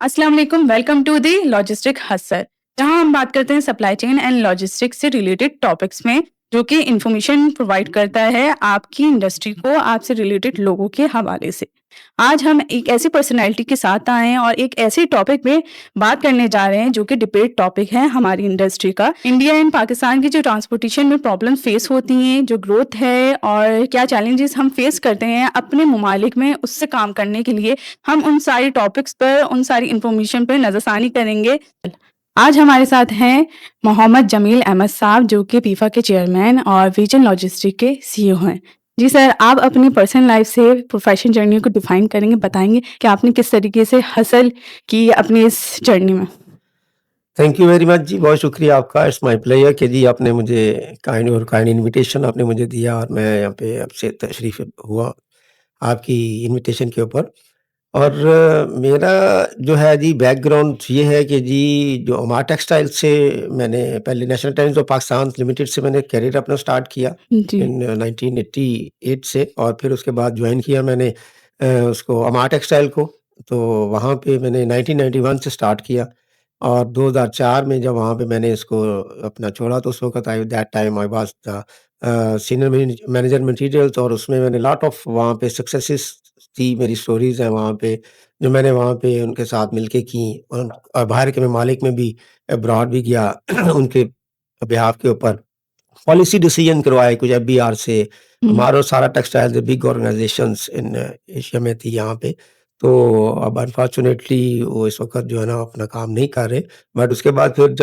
अस्सलाम वालेकुम, welcome to the logistic hustle, जहां हम बात करते हैं सप्लाई चेन एंड लॉजिस्टिक्स से रिलेटेड टॉपिक्स में, जो कि इंफॉर्मेशन प्रोवाइड करता है आपकी इंडस्ट्री को आपसे रिलेटेड लोगों के हवाले से। आज हम एक ऐसी पर्सनैलिटी के साथ आए हैं और एक ऐसे टॉपिक में बात करने जा रहे हैं जो कि डिबेट टॉपिक है हमारी इंडस्ट्री का। इंडिया एंड पाकिस्तान की जो ट्रांसपोर्टेशन में प्रॉब्लम फेस होती हैं, जो ग्रोथ है और क्या चैलेंजेस हम फेस करते हैं अपने ममालिक में, उससे काम करने के लिए हम उन सारी टॉपिक्स पर, उन सारी इन्फॉर्मेशन पर नज़रसानी करेंगे। आज हमारे साथ हैं मोहम्मद जमील अहमद साहब, जो कि पीफा के चेयरमैन और विजन लॉजिस्टिक के सीईओ हैं। जी सर, आप अपनी पर्सनल लाइफ से प्रोफेशन जर्नी को डिफाइन करेंगे, बताएंगे कि आपने किस तरीके से हसल की अपनी इस जर्नी में। थैंक यू वेरी मच जी, बहुत शुक्रिया आपका। इट्स माय प्लेजर कि जी आपने मुझे काइंड इनविटेशन आपने मुझे दिया और मैं यहाँ पे आपसे तशरीफ़ हुआ आपकी इनविटेशन के ऊपर। और मेरा जो है जी बैकग्राउंड ये है कि जी जो अमार टेक्सटाइल से मैंने पहले national times of Pakistan limited से मैंने करियर अपना स्टार्ट किया जी। इन 1988 से, और फिर उसके बाद ज्वाइन किया मैंने उसको अमार टेक्सटाइल को। तो वहाँ पे मैंने 1991 से स्टार्ट किया और 2004 में जब वहाँ पे मैंने इसको अपना छोड़ा तो उस वक़्त I that time I was the senior manager materials, और उसमें मैंने लॉट ऑफ वहाँ पे सक्सेसेस थी, मेरी स्टोरीज़ हैं वहाँ पे, जो मैंने वहाँ पे उनके साथ मिलके की। और बाहर के ममालिक में भी अब्रॉड भी गया उनके बिहाफ़ के ऊपर। पॉलिसी डिसीजन करवाए कुछ एफबीआर से। हुँ। हमारा सारा textiles big organisations in Asia में थी यहाँ पे। तो अब अनफॉर्चुनेटली वो इस वक़्त जो है ना अपना काम नहीं कर रहे। बट उसके बाद फिर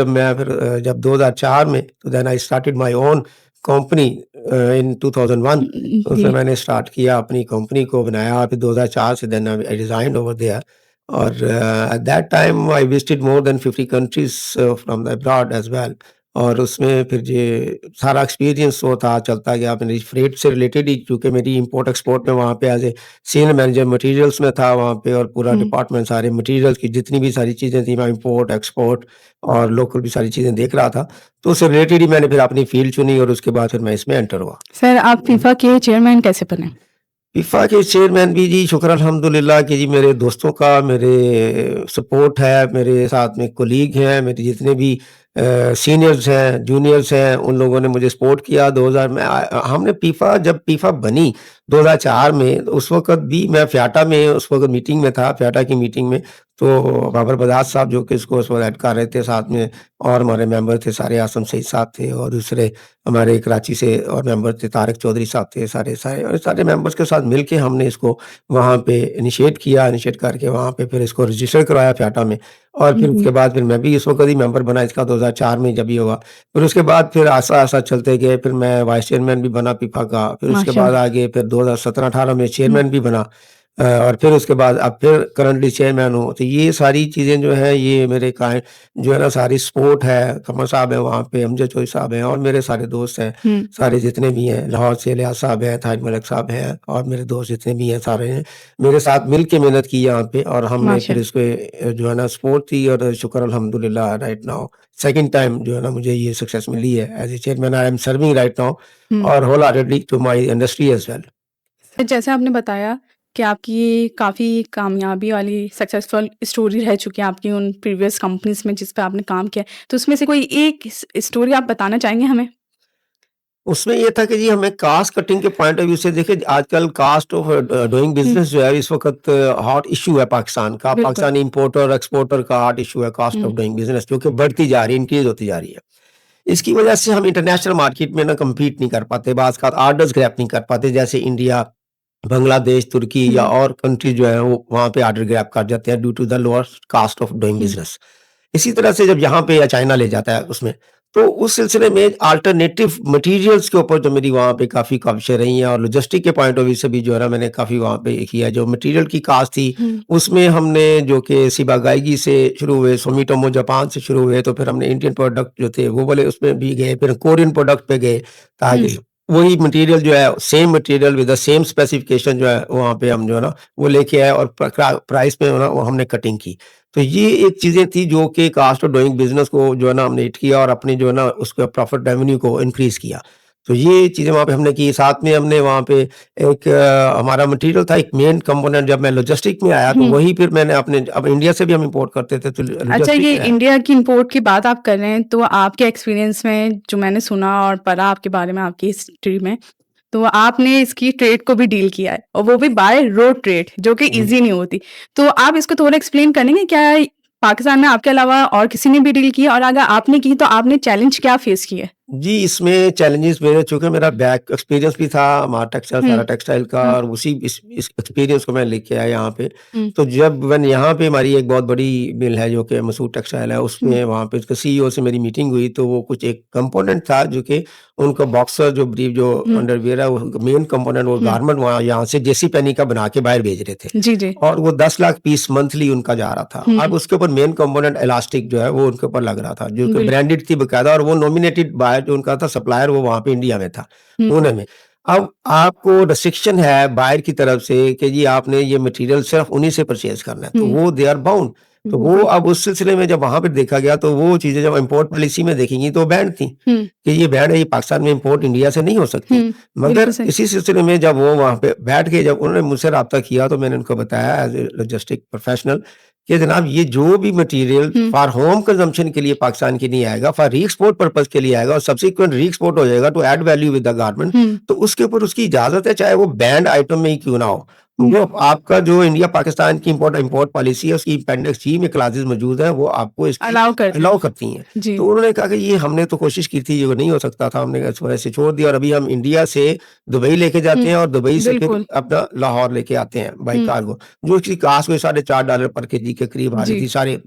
जब 2004 में, तो then I started my own company in 2001। तो जी। उसमें मैंने स्टार्ट किया, अपनी कंपनी को बनाया। फिर 2004 से then I resigned over there. और at that time I visited more than 50 countries from the abroad as well. और उसमें फिर ये सारा एक्सपीरियंस वो था, चलता गया। मेरी फ्रेट से रिलेटेड ही, क्योंकि मेरी इम्पोर्ट एक्सपोर्ट में वहाँ पे as a senior manager materials में था वहाँ पे, और पूरा हुँ। डिपार्टमेंट सारे मटीरियल्स की जितनी भी सारी चीज़ें थी, मैं इम्पोर्ट, एक्सपोर्ट और लोकल भी सारी चीज़ें देख रहा था। तो उससे रिलेटेड ही मैंने फिर अपनी फ़ील्ड चुनी और उसके बाद फिर मैं इसमें एंटर हुआ। सर, आप पीफा के चेयरमैन कैसे बने? फीफा के चेयरमैन भी जी शुक्र अल्हम्दुलिल्लाह कि जी मेरे दोस्तों का, मेरे सपोर्ट है, मेरे साथ में कोलीग हैं, मेरे जितने भी सीनियर्स हैं, जूनियर्स हैं, उन लोगों ने मुझे सपोर्ट किया। 2000 में हमने फीफा, जब फीफा बनी 2004 में, तो उस वक़्त भी मैं फ्याटा में उस वक़्त मीटिंग में था, फ्याटा की मीटिंग में। तो बाबर बजाज साहब जो कि इसको उस वक़्त हेड कर रहे थे, साथ में और हमारे मेंबर थे सारे, आसिम सईद साहब थे और दूसरे हमारे कराची से और मेंबर थे, तारिक चौधरी साहब थे, सारे और सारे मेंबर्स के साथ मिलके हमने इसको वहाँ पे इनिशिएट किया। इनिशिएट करके वहाँ पे फिर इसको रजिस्टर करवाया फ्याटा में। और फिर जी। उसके बाद फिर मैं भी इस वक़्त ही मेंबर बना इसका 2004 में जब ये हुआ। फिर उसके बाद फिर आसा-आसा चलते गए, फिर मैं वाइस चेयरमैन भी बना फीफा का। फिर उसके बाद माशाल्लाह। आगे फिर 2017-18 में हुँ। चेयरमैन भी बना। और फिर उसके बाद अब फिर करंटली चेयरमैन हूँ। तो ये सारी चीज़ें जो हैं, ये मेरे क्लाइंट जो है ना, सारी सपोर्ट है। कमर साहब हैं वहाँ पे, अमजद चौधरी साहब हैं और मेरे सारे दोस्त हैं। हुँ। सारे जितने भी हैं, लाहौर से लियाज़ साहब हैं, ताज मलिक साहब हैं और मेरे दोस्त जितने भी हैं सारे हैं, मेरे साथ मिल के मेहनत की यहाँ पे। और हमने फिर माशाल्लाह। इसको जो है ना सपोर्ट दी, और शुक्र अल्हम्दुलिल्लाह राइट नाउ सेकंड टाइम जो है ना मुझे ये सक्सेस मिली है as a chairman. I am serving right now hmm. और wholeheartedly to my industry as well. Sir, जैसे आपने बताया कि आपकी ये काफ़ी कामयाबी वाली सक्सेसफुल स्टोरी रह चुकी है आपकी उन प्रीवियस कंपनीज़ में जिस पे आपने काम किया है। तो उसमें से कोई एक स्टोरी आप बताना चाहेंगे हमें? उसमें ये था कि जी हमें कॉस्ट कटिंग के पॉइंट ऑफ व्यू से देखिए, आजकल cost of doing um. Business जो है इस वक़्त हॉट इश्यू है पाकिस्तान का। बिल्कुल। पाकिस्तानी इंपोर्टर और एक्सपोर्टर का हॉट इश्यू है cost hmm. Of doing business, जो कि बढ़ती जा रही है, इंक्रीज़ होती जा रही है। इसकी वजह से हम इंटरनेशनल मार्केट में ना कम्पीट नहीं कर पाते, बाज़ का ऑर्डर्स ग्रैब नहीं कर पाते। जैसे इंडिया, बांग्लादेश, तुर्की या हुँ। और कंट्री जो है वो वहाँ पे ऑर्डर ग्रैब कर जाते हैं due to the lower cost of doing um. Business. इसी तरह से जब यहाँ पे या चाइना ले जाता है उसमें, तो उस सिलसिले में अल्टरनेटिव मटेरियल्स के ऊपर जो मेरी वहाँ पे काफ़ी काविशें रही हैं, और लॉजिस्टिक के पॉइंट ऑफ व्यू से भी जो है ना मैंने काफ़ी वहाँ पे किया। जो मटेरियल की कॉस्ट थी, हुँ। उसमें हमने जो कि सिबागाईगी से शुरू हुए, सुमिटोमो जापान से शुरू हुए, तो फिर हमने इंडियन प्रोडक्ट जो थे वो वाले उसमें भी गए, फिर कोरियन प्रोडक्ट पे गए, हुँ। ताकि वही मटेरियल जो है, same material with the same specification जो है वहाँ पे हम जो है ना वो लेके आए, और प्राइस में ना वो हमने कटिंग की। तो ये एक चीज़ें थी जो कि कॉस्ट ऑफ डूइंग बिज़नेस को जो है ना हमने हिट किया, और अपनी जो है ना उसका प्रॉफिट रेवेन्यू को इंक्रीज़ किया। तो ये चीज़ें वहाँ पे हमने की। साथ में हमने वहाँ पे एक हमारा मटेरियल था, एक मेन कंपोनेंट जब मैं लॉजिस्टिक में आया तो हुँ। वही फिर मैंने अपने अब इंडिया से भी हम इम्पोर्ट करते थे तो अच्छा, लॉजिस्टिक ये में आया। इंडिया की इम्पोर्ट की बात आप कर रहे हैं, तो आपके एक्सपीरियंस में जो मैंने सुना और पढ़ा आपके बारे में आपकी हिस्ट्री में, तो आपने इसकी ट्रेड को भी डील किया है और वो भी बाय रोड ट्रेड, जो कि जी। ईज़ी नहीं होती। तो आप इसको थोड़ा एक्सप्लेन करेंगे, क्या पाकिस्तान में आपके अलावा और किसी ने भी डील किया, और अगर आपने की तो आपने चैलेंज क्या फेस किए? जी, इसमें चैलेंजेस मेरे चूँकि मेरा बैक एक्सपीरियंस भी था हमारा टेक्सटाइल हुँ, सारा टेक्सटाइल का हुँ, और उसी इस एक्सपीरियंस को मैं लेके आया यहाँ पे। हुँ, तो जब मैंने यहाँ पे हमारी एक बहुत बड़ी मिल है जो कि मसूद टेक्सटाइल है, हुँ, उसमें वहाँ पे उसके सीईओ से मेरी मीटिंग हुई तो वो कुछ एक कंपोनेंट था जो कि उनका बॉक्सर जो ब्रीफ जो हुँ, अंडरवियर है वो मेन कंपोनेंट वो हुँ। गारमेंट वहाँ यहाँ से जेसी पेनी का बना के बाहर भेज रहे थे। जी, जी। और वो 10 लाख पीस मंथली उनका जा रहा था। हुँ, अब उसके ऊपर मेन कंपोनेंट इलास्टिक जो है वो उनके ऊपर लग रहा था, जो कि बिल्कुल। ब्रांडेड थी बकायदा और वो नॉमिनेटेड बाय जो उनका था सप्लायर वो वहाँ पे इंडिया में था, हुँ, पुणे में। अब आपको रिस्ट्रिक्शन है बायर की तरफ से कि जी आपने ये मटेरियल सिर्फ़ उन्हीं से परचेज़ करना है, तो हुँ, वो दे आर बाउंड। तो वो बिल्कुल। अब उस सिलसिले में जब वहाँ पे देखा गया तो वो चीज़ें जब इम्पोर्ट पॉलिसी में देखेंगी तो बैन्ड थी, हुँ, कि ये बैन्ड है, ये पाकिस्तान में इम्पोर्ट इंडिया से नहीं हो सकती। हुँ, मगर बिल्कुल सही। इसी सिलसिले में जब वो वहाँ पे बैठ के जब उन्होंने मुझसे राब्ता किया तो मैंने उनको बताया एज़ ए लॉजिस्टिक प्रोफेशनल कि जनाब ये जो भी material hmm, for home consumption के लिए पाकिस्तान के नहीं आएगा, फॉर री-एक्सपोर्ट पर्पज़ के लिए आएगा और सब्सिक्वेंट री-एक्सपोर्ट हो जाएगा to add value with the garment, hmm, तो उसके ऊपर उसकी इजाज़त है, चाहे वो बैंड आइटम में ही क्यों ना हो। हुँ, वो आपका जो इंडिया पाकिस्तान की इम्पोर्ट इम्पोर्ट पॉलिसी है उसकी अपेंडिक्स जी में क्लॉज़ेज़ मौजूद हैं, वो आपको इसकी अलाउ करते हैं। अलाउ करती हैं। जी। तो उन्होंने कहा कि ये हमने तो कोशिश की थी, ये नहीं हो सकता था, हमने इस वजह से छोड़ दिया और अभी हम इंडिया से दुबई लेके जाते हुँ, हैं और दुबई से फिर बिल्कुल। अपना लाहौर लेके आते हैं बाय हुँ, कार्गो, जो इसकी कॉस्ट कोई $4.5 पर केजी के करीब आ रही जी। थी, सारे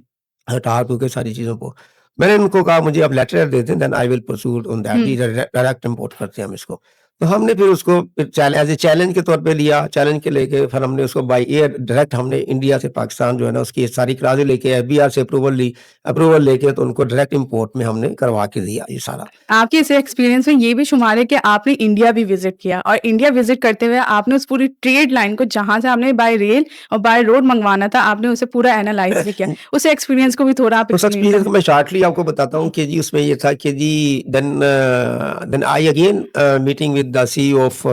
हटा-हटू के सारी चीज़ों को। मैंने उनको कहा मुझे आप लेटर दे दें then I will proceed on that um, जी डायरेक्ट इम्पोर्ट करते हैं हम इसको। तो हमने फिर उसको फिर एज़ ए चैलेंज के तौर पे लिया, चैलेंज के लेके फिर हमने उसको बाय एयर डायरेक्ट हमने इंडिया से पाकिस्तान जो है ना उसकी सारी क्लासें लेके एफबीआर से अप्रूवल लेके तो उनको डायरेक्ट इम्पोर्ट में हमने करवा के दिया ये सारा। आपके इस एक्सपीरियंस में ये भी शुमार है कि आपने इंडिया भी विज़िट किया, और इंडिया विज़िट करते हुए आपने उस पूरी ट्रेड लाइन को, जहाँ से आपने बाय रेल और बाय रोड मँगवाना था, आपने उसे पूरा एनालाइज़ भी किया। उस एक्सपीरियंस को भी थोड़ा आप उस एक्सप्लेन एक्सपीरियंस करें? को मैं शॉर्टली आपको बताता हूँ कि जी उसमें ये था कि जी then I again meeting with the CEO of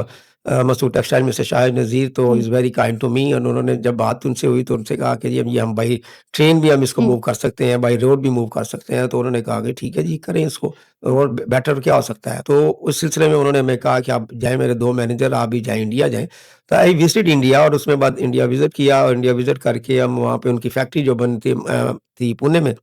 Masood textile mister Shahid Nazeer तो hmm, is very kind to me और उन्होंने जब बात उनसे हुई तो उनसे कहा कि जी अब ये हम बाई ट्रेन भी हम इसको हुँ, मूव कर सकते हैं, बाई रोड भी मूव कर सकते हैं। तो उन्होंने कहा कि ठीक है जी करें इसको और बेटर क्या हो सकता है। तो उस सिलसिले में उन्होंने हमें कहा कि आप जाएँ मेरे 2 मैनेजर आप भी जाएँ इंडिया जाएँ। तो आई विज़िटेड इंडिया और उसमें बाद इंडिया विज़िट किया और इंडिया विज़िट करके हम वहाँ पे उनकी फैक्ट्री जो बनी थी पुणे में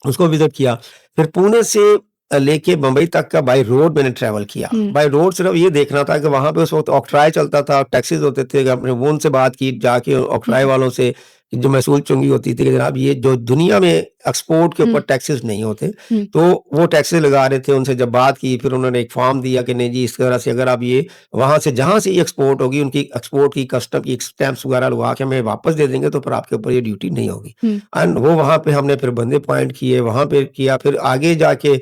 उसको विज़िट किया। फिर पुणे से लेके बम्बई तक का बाय रोड मैंने ट्रैवल किया। हुँ, बाय रोड सिर्फ़ ये देखना था कि वहाँ पे उस वक़्त ऑक्ट्राय चलता था, टैक्सीज़ होते थे, अपने वो उनसे बात की जाके ऑक्ट्राय हुँ, वालों से जो महसूल चुंगी होती थी कि जनाब ये जो दुनिया में एक्सपोर्ट के ऊपर हुँ, टैक्सेस नहीं होते, हुँ, तो वो टैक्सेस लगा रहे थे। उनसे जब बात की फिर उन्होंने एक फ़ॉर्म दिया कि नहीं जी इस तरह से अगर आप ये वहाँ से जहाँ से ये एक्सपोर्ट होगी उनकी एक्सपोर्ट की कस्टम की स्टैम्प्स वगैरह लगवा के हमें वापस दे देंगे तो फिर आपके ऊपर ये ड्यूटी नहीं होगी। हुँ, एंड वो वहाँ पे हमने फिर बंदे पॉइंट किए, वहाँ पे किया फिर आगे जाके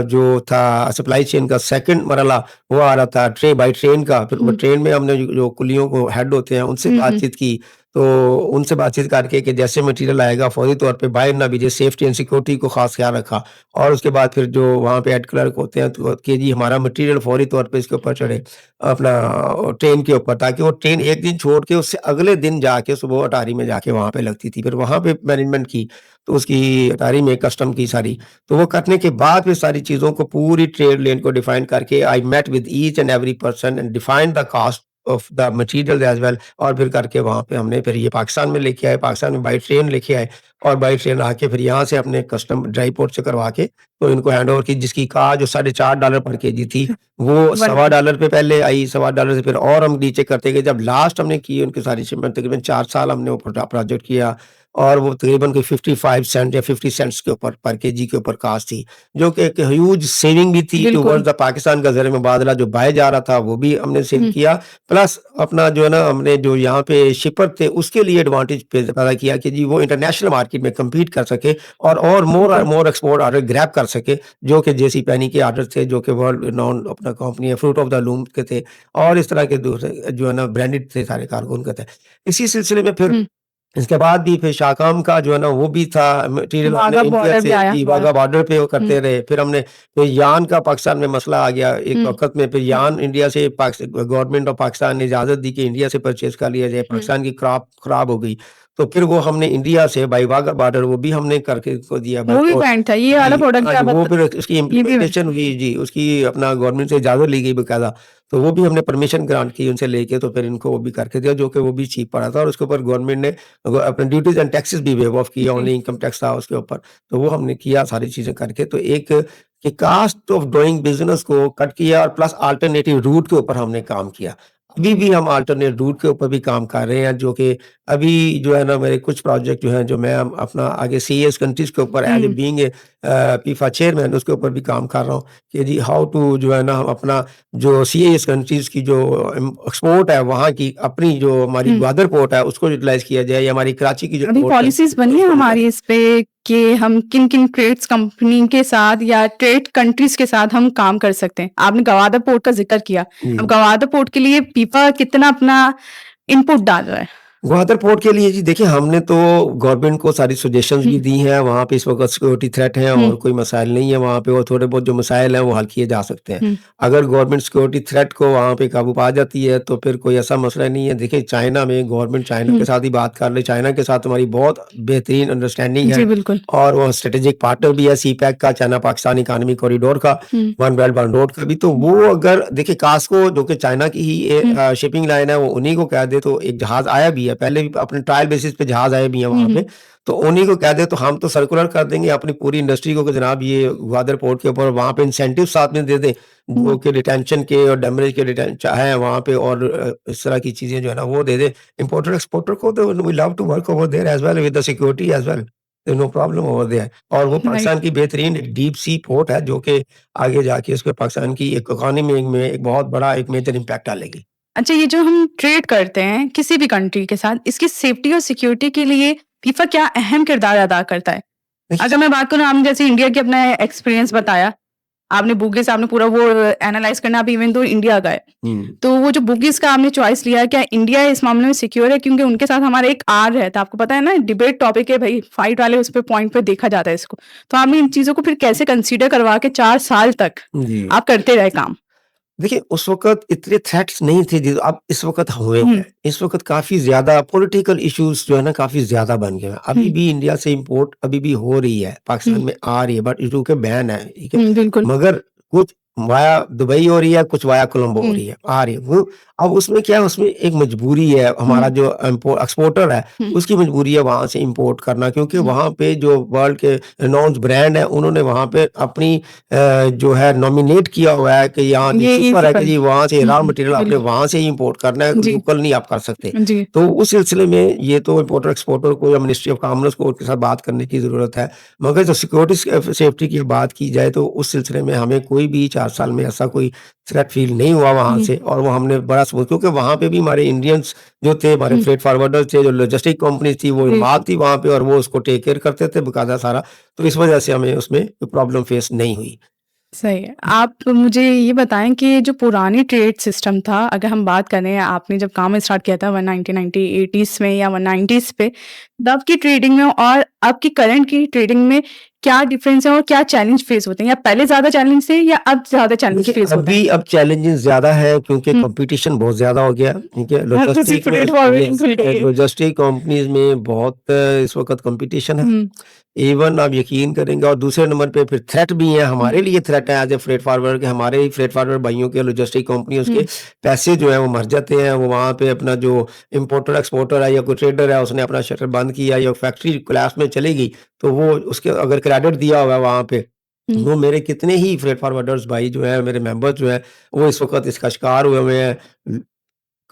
जो था सप्लाई चेन का सेकंड मरहला वो आ रहा था बाय ट्रेन का। फिर वो हुँ, ट्रेन में हमने जो जो कुलियों को हेड होते हैं उनसे हुँ, हुँ, बातचीत की। तो उनसे बातचीत करके कि जैसे मटीरियल आएगा फौरी तौर पे बाहर ना भेजें, सेफ्टी एंड सिक्योरिटी को ख़ास ख़्याल रखा। और उसके बाद फिर जो वहाँ पे हेड क्लर्क होते हैं तो कि जी हमारा मटीरियल फौरी तौर पे इसके ऊपर चढ़े अपना ट्रेन के ऊपर ताकि वो ट्रेन एक दिन छोड़ के उससे अगले दिन जाके सुबह अटारी में जाके वहाँ पे लगती थी। फिर वहाँ पे मैनेजमेंट की, तो उसकी अटारी में कस्टम की सारी। तो वो करने के बाद फिर सारी चीज़ों को पूरी ट्रेड लेन को डिफाइन करके I met with each and every person and defined the cost of the material as well और फिर करके वहाँ पे हमने फिर ये पाकिस्तान में लेके आए, पाकिस्तान में बाय ट्रेन लेके आए और बाय ट्रेन आके फिर यहाँ से अपने कस्टम ड्राई पोर्ट से करवा के तो इनको हैंडओवर की जिसकी कहा जो $4.5 पर केजी थी, वो वंडरफुल। $1.25 पे पहले आई, $1.25 से फिर और हम नीचे करते गए। जब लास्ट हमने की उनकी सारी शिपमेंट तकरीबन 4 साल हमने वो प्रोजेक्ट किया और वो तकरीबन कोई 55 सेंट या 50 सेंट्स के ऊपर पर केजी के ऊपर कॉस्ट थी, जो कि एक ह्यूज सेविंग भी थी बिल्कुल। टुवर्ड्स द पाकिस्तान का ज़र-ए-मुबादला जो बाय जा रहा था, वो भी हमने सेव हुँ, किया। प्लस अपना जो है ना हमने जो यहाँ पे शिपर थे उसके लिए एडवांटेज पैदा किया कि जी वो इंटरनेशनल मार्केट में कम्पीट कर सके और बिल्कुल। मोर एक्सपोर्ट ऑर्डर ग्रैब कर सके, जो कि जेसी पेनी के ऑर्डर थे, जो कि वर्ल्ड रिनाउंड अपना कंपनी है, फ्रूट ऑफ द लूम के थे और इस तरह के दूसरे जो है ना ब्रांडेड थे सारे कार्गो उनके थे। इसी सिलसिले में फिर हुँ, इसके बाद भी फिर शाकाम का जो है ना वो भी था मटेरियल हमने वाघा इंडिया बॉर्डर भी से आया जी, हमारा। वाघा बॉर्डर पे वो हुँ, करते रहे। फिर हमने फिर यान का पाकिस्तान में मसला आ गया एक हुँ, वक़्त में, फिर हुँ, यान इंडिया से गवर्नमेंट ऑफ पाकिस्तान ने इजाज़त दी कि इंडिया से परचेज़ कर लिया जाए। हुँ। पाकिस्तान की क्रॉप खराब हो गई, तो फिर वो हमने इंडिया से बाय वाघा बॉर्डर वो भी हमने करके उसको दिया वो भी बल्कि पॉइंट था, ये वाला जी, प्रोडक्ट हाँ भी जी, आप वो बता फिर उसकी ये भी इम्प्लीमेंटेशन हुई जी, उसकी अपना गवर्नमेंट से इजाज़त ली गई बाकायदा। तो वो भी हमने परमिशन ग्रांट की उनसे लेके, तो फिर इनको वो भी करके दिया, जो कि वो भी चीप पड़ा था और उसके ऊपर गवर्नमेंट ने अपने ड्यूटीज़ एंड टैक्सेस भी वेव ऑफ किया, जी, ओनली इनकम टैक्स था उसके ऊपर। तो वो हमने किया सारी चीज़ें करके, तो एक कि कास्ट ऑफ डूइंग बिज़नेस को कट किया और प्लस अल्टरनेटिव रूट के ऊपर हमने काम किया। अभी भी हम अल्टरनेट रूट के ऊपर भी काम कर रहे हैं, जो कि अभी जो है ना मेरे कुछ प्रोजेक्ट जो हैं, जो मैं अपना आगे सीईएस कंट्रीज़ के ऊपर एज़ ए हुँ, बीइंग पीफा चेयरमैन उसके ऊपर भी काम कर रहा हूँ कि जी हाउ टू जो है ना हम अपना जो सीईएस कंट्रीज़ की जो एक्सपोर्ट है वहाँ की अपनी जो हमारी हुँ। ग्वादर पोर्ट है उसको यूटिलाइज़ किया जाए या हमारी कराची की जो अभी पोर्ट है पॉलिसीज़ बनी है उसको यूटिलाइज़ हमारी इस पे कि हम किन-किन ट्रेड्स कंपनी के साथ या ट्रेड कंट्रीज़ के साथ हम काम कर सकते हैं। आपने गवादर पोर्ट का ज़िक्र किया। अब जी। गवादर पोर्ट के लिए पीपा कितना अपना इनपुट डाल रहा है? ग्वादर पोर्ट के लिए जी देखिए हमने तो गवर्नमेंट को सारी सजेशंस भी हुँ, दी हैं, वहाँ पे इस वक़्त सिक्योरिटी थ्रेट है हुँ, और कोई मसाइल नहीं है वहाँ पे और थोड़े बहुत जो मसाइल हैं वो हल किए जा सकते हैं। हुँ, अगर गवर्नमेंट सिक्योरिटी थ्रेट को वहाँ पे काबू पा जाती है तो फिर कोई ऐसा मसला नहीं है। देखिए चाइना में गवर्नमेंट चाइना के हुँ। साथ ही बात कर ले, चाइना के साथ हमारी बहुत बेहतरीन अंडरस्टैंडिंग जी, है बिल्कुल। और वो स्ट्रेटेजिक पार्टनर भी है सीपैक का, चाइना पाकिस्तान इकोनॉमिक कॉरिडोर का, हुँ, वन बेल्ट वन रोड का भी। तो हुँ, वो अगर देखिए कास्को जो कि चाइना की ही हुँ, शिपिंग लाइन है वो उन्हीं को कह दे, तो एक जहाज़ आया भी है, पहले भी अपने ट्रायल बेसिस पे जहाज़ आए भी हैं हुँ, वहाँ हुँ, पे। तो उन्हीं को कह दे तो हम तो सर्कुलर कर देंगे अपनी पूरी इंडस्ट्री को कि जनाब ये ग्वादर पोर्ट के ऊपर वहाँ पे इंसेंटिव साथ में दे दें, हुँ। जो कि रिटेंशन के और डैमेज के है वहाँ पे और इस तरह की चीज़ें जो है ना वो दे दें। इम्पोर्टर एक्सपोर्टर को तो we love to work over there as well with the security as well. No problem over there और वो राइट। पाकिस्तान की बेहतरीन एक डीप सी पोर्ट है जो कि आगे जाके इसके पाकिस्तान की एक इकोनॉमी में एक बहुत बड़ा एक मेजर इम्पैक्ट डालेगी। अच्छा, ये जो हम ट्रेड करते हैं किसी भी कंट्री के साथ, इसकी सेफ्टी और सिक्योरिटी के लिए फीफा क्या अहम किरदार अदा करता है? देखिए अगर मैं बात करूँ आपने जैसे इंडिया के अपना एक्सपीरियंस बताया, आपने बुगिस आपने पूरा वो एनालाइज़ करना आप इवन दो इंडिया गए। हुँ। तो वो जो बुगिस का आपने चॉइस लिया, क्या इंडिया इस मामले में सिक्योर है? क्योंकि उनके साथ हमारा एक आर रहता है, आपको पता है ना डिबेट टॉपिक है भई, फाइट वाले उस पे पॉइंट पे देखा जाता है इसको। तो आपने इन चीज़ों को फिर कैसे कंसीडर करवा के 4 साल तक जी। आप करते रहे काम? देखिए, उस वक़्त इतने थ्रेट्स नहीं थे जो अब इस वक़्त हुए हुँ, हैं। इस वक़्त काफ़ी ज़्यादा पॉलिटिकल इश्यूज़ जो है ना काफ़ी ज़्यादा बन गए हैं। हुँ, अभी भी इंडिया से इम्पोर्ट अभी भी हो रही है, हुँ, पाकिस्तान में आ रही है बट यूँ के बैन है, ठीक है? हुँ, बिल्कुल। मगर कुछ वाया दुबई हो रही है, कुछ वाया कोलंबो हो हुँ, रही है, आ रही है। वो अब उसमें क्या है, उसमें एक मजबूरी है, हुँ, हमारा जो एक्सपोर्टर है, हुँ, उसकी मजबूरी है वहाँ से इम्पोर्ट करना क्योंकि हुँ, वहाँ पे जो वर्ल्ड के रिनाउंस ब्रांड हैं, उन्होंने वहाँ पे अपनी जो है नॉमिनेट किया हुआ है कि यहाँ जी ये सुपर है कि प्रिफर जी वहाँ से हुँ, रॉ हुँ, मटेरियल आपने बिल्कुल। वहाँ से ही इम्पोर्ट करना है, जी, लोकल नहीं आप कर सकते। जी, तो उस सिलसिले में ये तो इम्पोर्टर एक्सपोर्टर को या मिनिस्ट्री ऑफ कॉमर्स को उनके साथ बात करने की ज़रूरत है। मगर जो सिक्योरिटी सेफ्टी की बात की जाए तो उस सिलसिले में हमें कोई भी 4 साल में ऐसा कोई थ्रेट फ़ील नहीं हुआ वहाँ हुँ, से और वो हमने बड़ा स्मूथ क्योंकि वहाँ पे भी हमारे इंडियंस जो थे, हमारे हुँ, फ्रेट फॉरवर्डर्स थे, जो लॉजिस्टिक कंपनीज़ थी, वो जी, इन्वॉल्व थी वहाँ पे और वो उसको टेक केयर करते थे बाकायदा सारा। तो इस वजह से हमें उसमें कोई प्रॉब्लम फेस नहीं हुई। सही है। आप मुझे ये बताएँ कि जो पुरानी ट्रेड सिस्टम था, अगर हम बात करें आपने जब काम स्टार्ट किया था 1990 80s में या 1990s पे, तब की ट्रेडिंग में और अब की करंट की ट्रेडिंग में क्या डिफरेंस है और क्या चैलेंज फेस होते हैं? या पहले ज़्यादा चैलेंज थे या अब ज़्यादा चैलेंज देखिए, फेस होते हैं? अभी अब चैलेंजेस ज़्यादा है क्योंकि हुँ, कॉम्पिटिशन बहुत ज़्यादा हो गया, ठीक है? हर किसी लॉजिस्टिक में फ्रेट फॉरवर्डिंग यस खुल गई है। लॉजिस्टिक कंपनीज़ में बहुत इस वक़्त कॉम्पिटिशन है। हुँ, इवन आप यकीन करेंगे और दूसरे नंबर पे फिर थ्रेट भी है, हुँ, हमारे लिए थ्रेट है एज़ ए फ्रेट फॉरवर्डर के हमारे ही फ्रेट फॉरवर्ड भाइयों के लॉजिस्टिक कंपनी उसके हुँ, पैसे जो हैं वो मर जाते हैं। वो वहाँ पे अपना जो इम्पोर्टर एक्सपोर्टर है या कोई ट्रेडर है उसने अपना शटर बंद किया या फैक्ट्री कोलैप्स में चली गई, तो वो उसके अगर क्रेडिट दिया हुआ है वहाँ पे हुँ, वो मेरे कितने ही फ्रेट फॉरवर्डर्स भाई जो हैं, मेरे मेंबर्स जो हैं, वो इस वक़्त इसका शिकार हुए हुए हैं।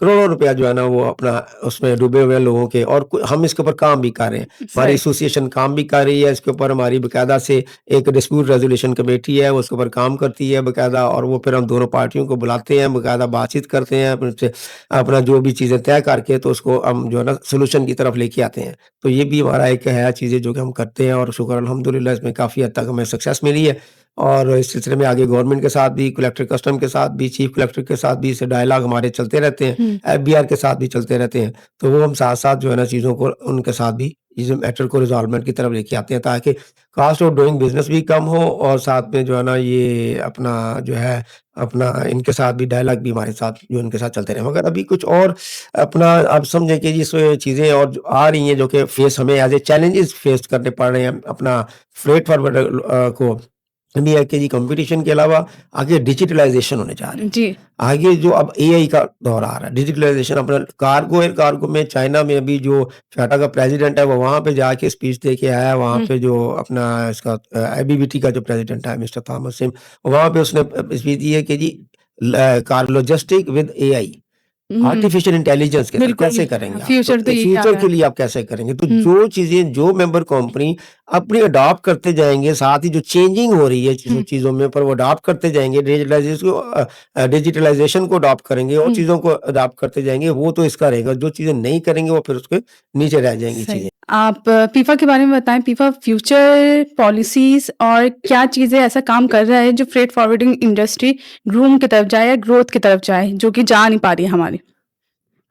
करोड़ों रुपया जो है ना वो अपना उसमें डूबे हुए हैं लोगों के और हम इसके ऊपर काम भी कर रहे हैं। हमारी सही। एसोसिएशन काम भी कर रही है इसके ऊपर हमारी बाकायदा से एक डिस्प्यूट रेज़ोल्यूशन कमेटी है, वो उसके ऊपर काम करती है बाकायदा और वो फिर हम दोनों पार्टियों को बुलाते हैं, बाकायदा बातचीत करते हैं, उनसे अपना जो भी चीज़ें तय करके तो उसको हम जो है ना सॉल्यूशन की तरफ लेके आते हैं। तो ये भी हमारा एक है चीज़ें जो कि हम करते हैं और शुक्र अल्हम्दुलिल्लाह इसमें काफ़ी हद तक हमें सक्सेस मिली है और इस सिलसिले में आगे गवर्नमेंट के साथ भी, कलेक्टर कस्टम के साथ भी, चीफ कलेक्टर के साथ भी, इससे डायलॉग हमारे चलते रहते हैं, एफबीआर के साथ भी चलते रहते हैं। तो वो हम साथ-साथ जो है ना चीज़ों को उनके साथ भी इस मैटर को रिज़ॉल्वमेंट की तरफ लेके आते हैं, ताकि कॉस्ट ऑफ डूइंग बिज़नेस भी कम हो और साथ में जो है ना ये अपना जो है, अपना इनके साथ भी डायलॉग भी हमारे साथ जो उनके साथ चलते रहे। मगर अभी कुछ और अपना आप समझें कि जिस चीज़ें और जो आ रही हैं जो कि फेस हमें एज़ ए चैलेंजेस फेस करने पड़ रहे हैं अपना फ्रेट फॉरवर्डर को, ये है कि जी कंपटीशन के अलावा आगे डिजिटलाइज़ेशन होने जा रहा है। जी। आगे जो अब एआई का दौर आ रहा है, डिजिटलाइज़ेशन अपना कार्गो, एयर कार्गो में चाइना में अभी जो टाटा का प्रेज़िडेंट है वो वहाँ पे जाके स्पीच दे के आया है, वहाँ पे जो अपना इसका आईबीबीटी का जो प्रेज़िडेंट है मिस्टर थॉमस सिम, वहाँ पे उसने स्पीच दी है कि जी car logistic with AI, artificial intelligence के साथ बिल्कुल, कैसे करेंगे आप? फ्यूचर तो तो यही आ फ्यूचर रहा के है। लिए आप कैसे करेंगे? तो जो चीज़ें जो मेंबर कंपनी अपनी अडॉप्ट करते जाएँगे, साथ ही जो चेंजिंग हो रही है चीज़ों में पर वो अडॉप्ट करते जाएँगे, डिजिटलाइज़ेशन को अडॉप्ट करेंगे और चीज़ों को अडॉप्ट करते जाएँगे, वो तो इसका रहेगा। जो चीज़ें नहीं करेंगे वो फिर उसके नीचे रह जाएँगी सही। चीज़ें। आप पीफा के बारे में बताएँ, पीफा फ्यूचर पॉलिसीज़ और क्या चीज़ें ऐसा काम कर रहा है जो फ्रेट फॉरवर्डिंग इंडस्ट्री ग्रूम की तरफ जाए या ग्रोथ की तरफ जाए, जो कि जा नहीं पा रही है हमारी?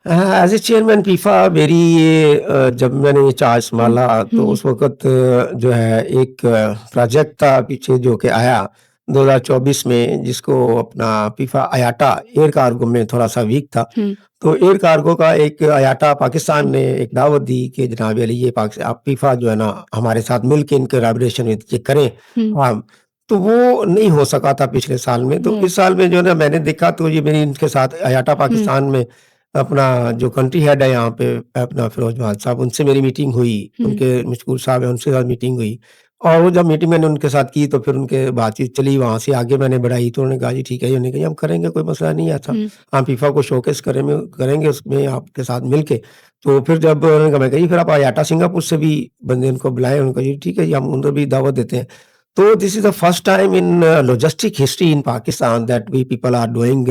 एज़ ए चेयरमैन फीफा मेरी ये जब मैंने ये चार्ज सँभाला तो उस वक़्त जो है एक प्रोजेक्ट था पीछे जो कि आया 2024 में, जिसको अपना फीफा आयाटा एयर कार्गो में थोड़ा-सा वीक था। तो एयर कार्गो का एक आयाटा पाकिस्तान ने एक दावत दी कि जनाब अली ये आप फीफा जो है ना हमारे साथ मिल के इन कोलैबोरेशन में ये करें। हाँ, तो वो नहीं हो सका था पिछले साल में। तो इस साल में जो है ना मैंने देखा तो ये मेरी इनके साथ आयाटा पाकिस्तान में अपना जो कंट्री हेड है यहाँ पे अपना फिरोज महल साहब, उनसे मेरी मीटिंग हुई, उनके मशकूर साहब हैं, उनसे साथ मीटिंग हुई और वो जब मीटिंग मैंने उनके साथ की तो फिर उनके बातचीत चली, वहाँ से आगे मैंने बढ़ाई तो उन्होंने कहा जी ठीक है, उन्होंने कहा हम करेंगे, कोई मसला नहीं है ऐसा। हम फीफा को शोकेस करेंगे उसमें आपके साथ मिलके। तो फिर जब उन्होंने कहा मैं कहा जी फिर आप आयाटा सिंगापुर से भी बंदे उनको बुलाएँ, उन्होंने कहा जी ठीक है जी, हम उधर भी दावत देते हैं। So this is the first time in logistic history in Pakistan that we people are doing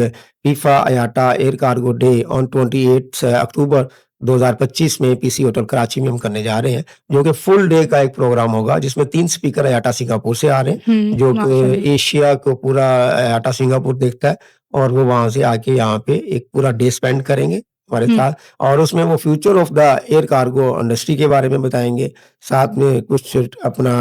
FIFA IATA Air Cargo Day on 28 अक्टूबर 2025 में पीसी होटल कराची में हम करने जा रहे हैं, जो कि फुल डे का एक प्रोग्राम होगा जिसमें 3 स्पीकर आयाटा सिंगापुर से आ रहे हैं, जो कि एशिया को पूरा आयाटा सिंगापुर देखता है और वो वहाँ से आके यहाँ पे एक पूरा डे स्पेंड करेंगे हमारे साथ और उसमें वो future of the air cargo industry के बारे में बताएँगे। साथ में कुछ अपना